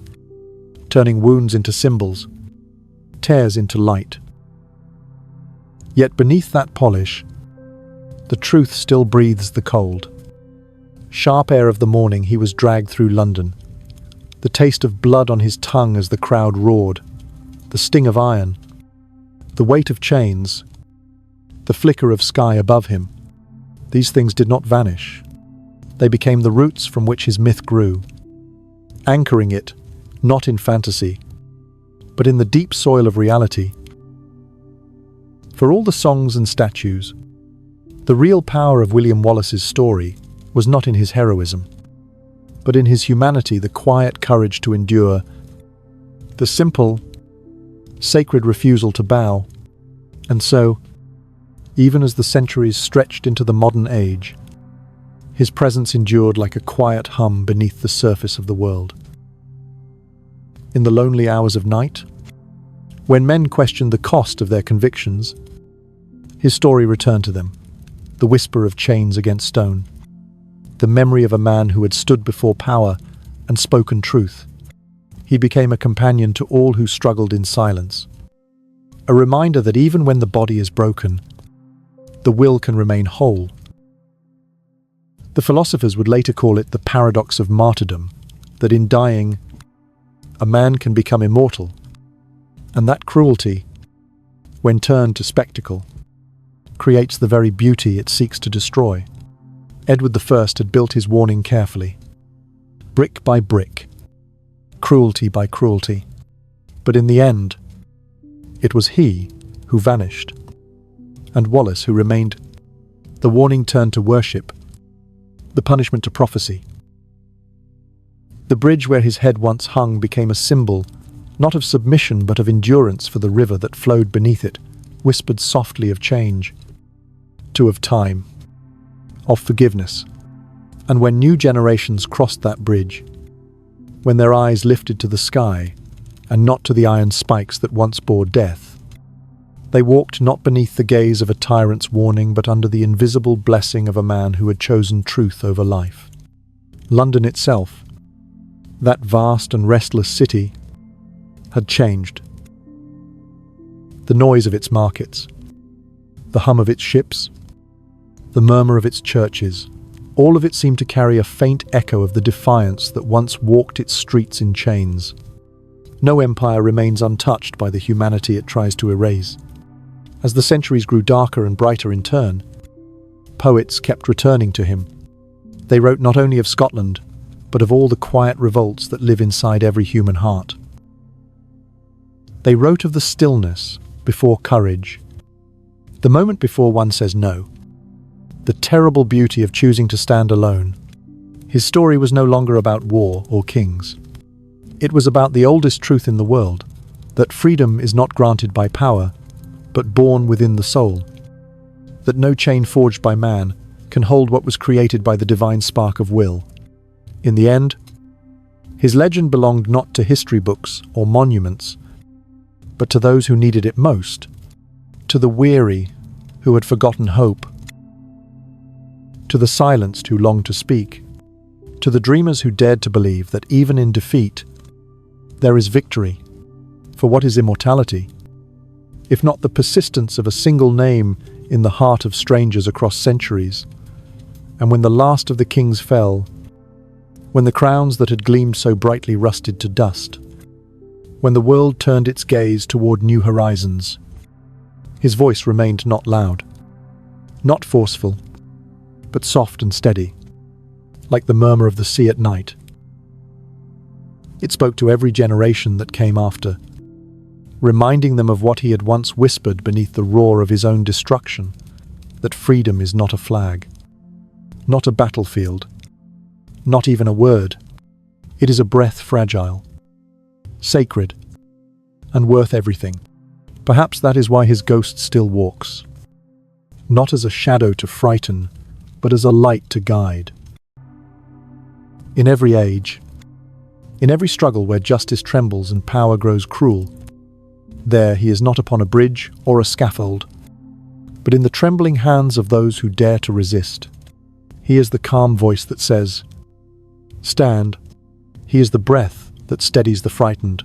Speaker 1: turning wounds into symbols, tears into light. Yet beneath that polish, the truth still breathes the cold. Sharp air of the morning, he was dragged through London, the taste of blood on his tongue as the crowd roared, the sting of iron, the weight of chains, the flicker of sky above him. These things did not vanish. They became the roots from which his myth grew, anchoring it, not in fantasy, but in the deep soil of reality. For all the songs and statues, the real power of William Wallace's story was not in his heroism, but in his humanity, the quiet courage to endure, the simple, sacred refusal to bow. And so, even as the centuries stretched into the modern age, his presence endured like a quiet hum beneath the surface of the world. In the lonely hours of night, when men questioned the cost of their convictions, his story returned to them, the whisper of chains against stone, the memory of a man who had stood before power and spoken truth. He became a companion to all who struggled in silence, a reminder that even when the body is broken, the will can remain whole. The philosophers would later call it the paradox of martyrdom, that in dying, a man can become immortal, and that cruelty, when turned to spectacle, creates the very beauty it seeks to destroy. Edward I had built his warning carefully, brick by brick, cruelty by cruelty. But in the end, it was he who vanished, and Wallace who remained. The warning turned to worship, the punishment to prophecy. The bridge where his head once hung became a symbol, not of submission but of endurance, for the river that flowed beneath it whispered softly of change, of time, of forgiveness. And when new generations crossed that bridge, when their eyes lifted to the sky and not to the iron spikes that once bore death, they walked not beneath the gaze of a tyrant's warning, but under the invisible blessing of a man who had chosen truth over life. London itself, that vast and restless city, had changed. The noise of its markets, the hum of its ships, the murmur of its churches, all of it seemed to carry a faint echo of the defiance that once walked its streets in chains. No empire remains untouched by the humanity it tries to erase. As the centuries grew darker and brighter in turn, poets kept returning to him. They wrote not only of Scotland, but of all the quiet revolts that live inside every human heart. They wrote of the stillness before courage, the moment before one says no, the terrible beauty of choosing to stand alone. His story was no longer about war or kings. It was about the oldest truth in the world, that freedom is not granted by power, but born within the soul, that no chain forged by man can hold what was created by the divine spark of will. In the end, his legend belonged not to history books or monuments, but to those who needed it most, to the weary who had forgotten hope, to the silenced who longed to speak, to the dreamers who dared to believe that even in defeat, there is victory. For what is immortality, if not the persistence of a single name in the heart of strangers across centuries? And when the last of the kings fell, when the crowns that had gleamed so brightly rusted to dust, when the world turned its gaze toward new horizons, his voice remained not loud, not forceful, but soft and steady, like the murmur of the sea at night. It spoke to every generation that came after, reminding them of what he had once whispered beneath the roar of his own destruction, that freedom is not a flag, not a battlefield, not even a word. It is a breath fragile, sacred, and worth everything. Perhaps that is why his ghost still walks, not as a shadow to frighten, but as a light to guide. In every age, in every struggle where justice trembles and power grows cruel, there he is not upon a bridge or a scaffold, but in the trembling hands of those who dare to resist. He is the calm voice that says, "Stand." He is the breath that steadies the frightened,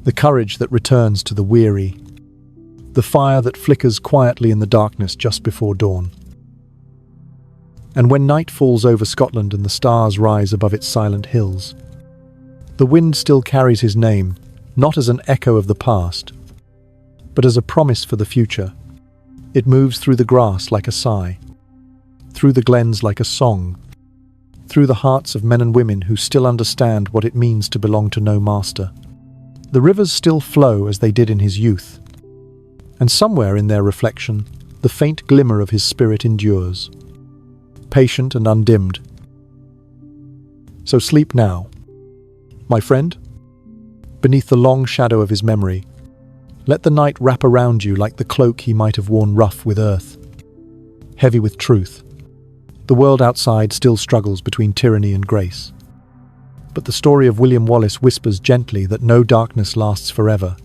Speaker 1: the courage that returns to the weary, the fire that flickers quietly in the darkness just before dawn. And when night falls over Scotland and the stars rise above its silent hills, the wind still carries his name, not as an echo of the past, but as a promise for the future. It moves through the grass like a sigh, through the glens like a song, through the hearts of men and women who still understand what it means to belong to no master. The rivers still flow as they did in his youth, and somewhere in their reflection, the faint glimmer of his spirit endures, patient and undimmed. So sleep now, my friend, beneath the long shadow of his memory. Let the night wrap around you like the cloak he might have worn, rough with earth, heavy with truth. The world outside still struggles between tyranny and grace. But the story of William Wallace whispers gently that no darkness lasts forever.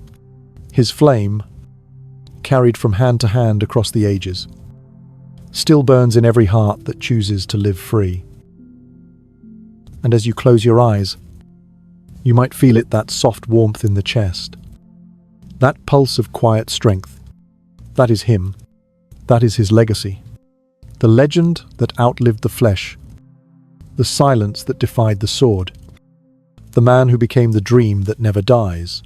Speaker 1: His flame, carried from hand to hand across the ages, still burns in every heart that chooses to live free. And as you close your eyes, you might feel it, that soft warmth in the chest, that pulse of quiet strength. That is him. That is his legacy. The legend that outlived the flesh, the silence that defied the sword, the man who became the dream that never dies.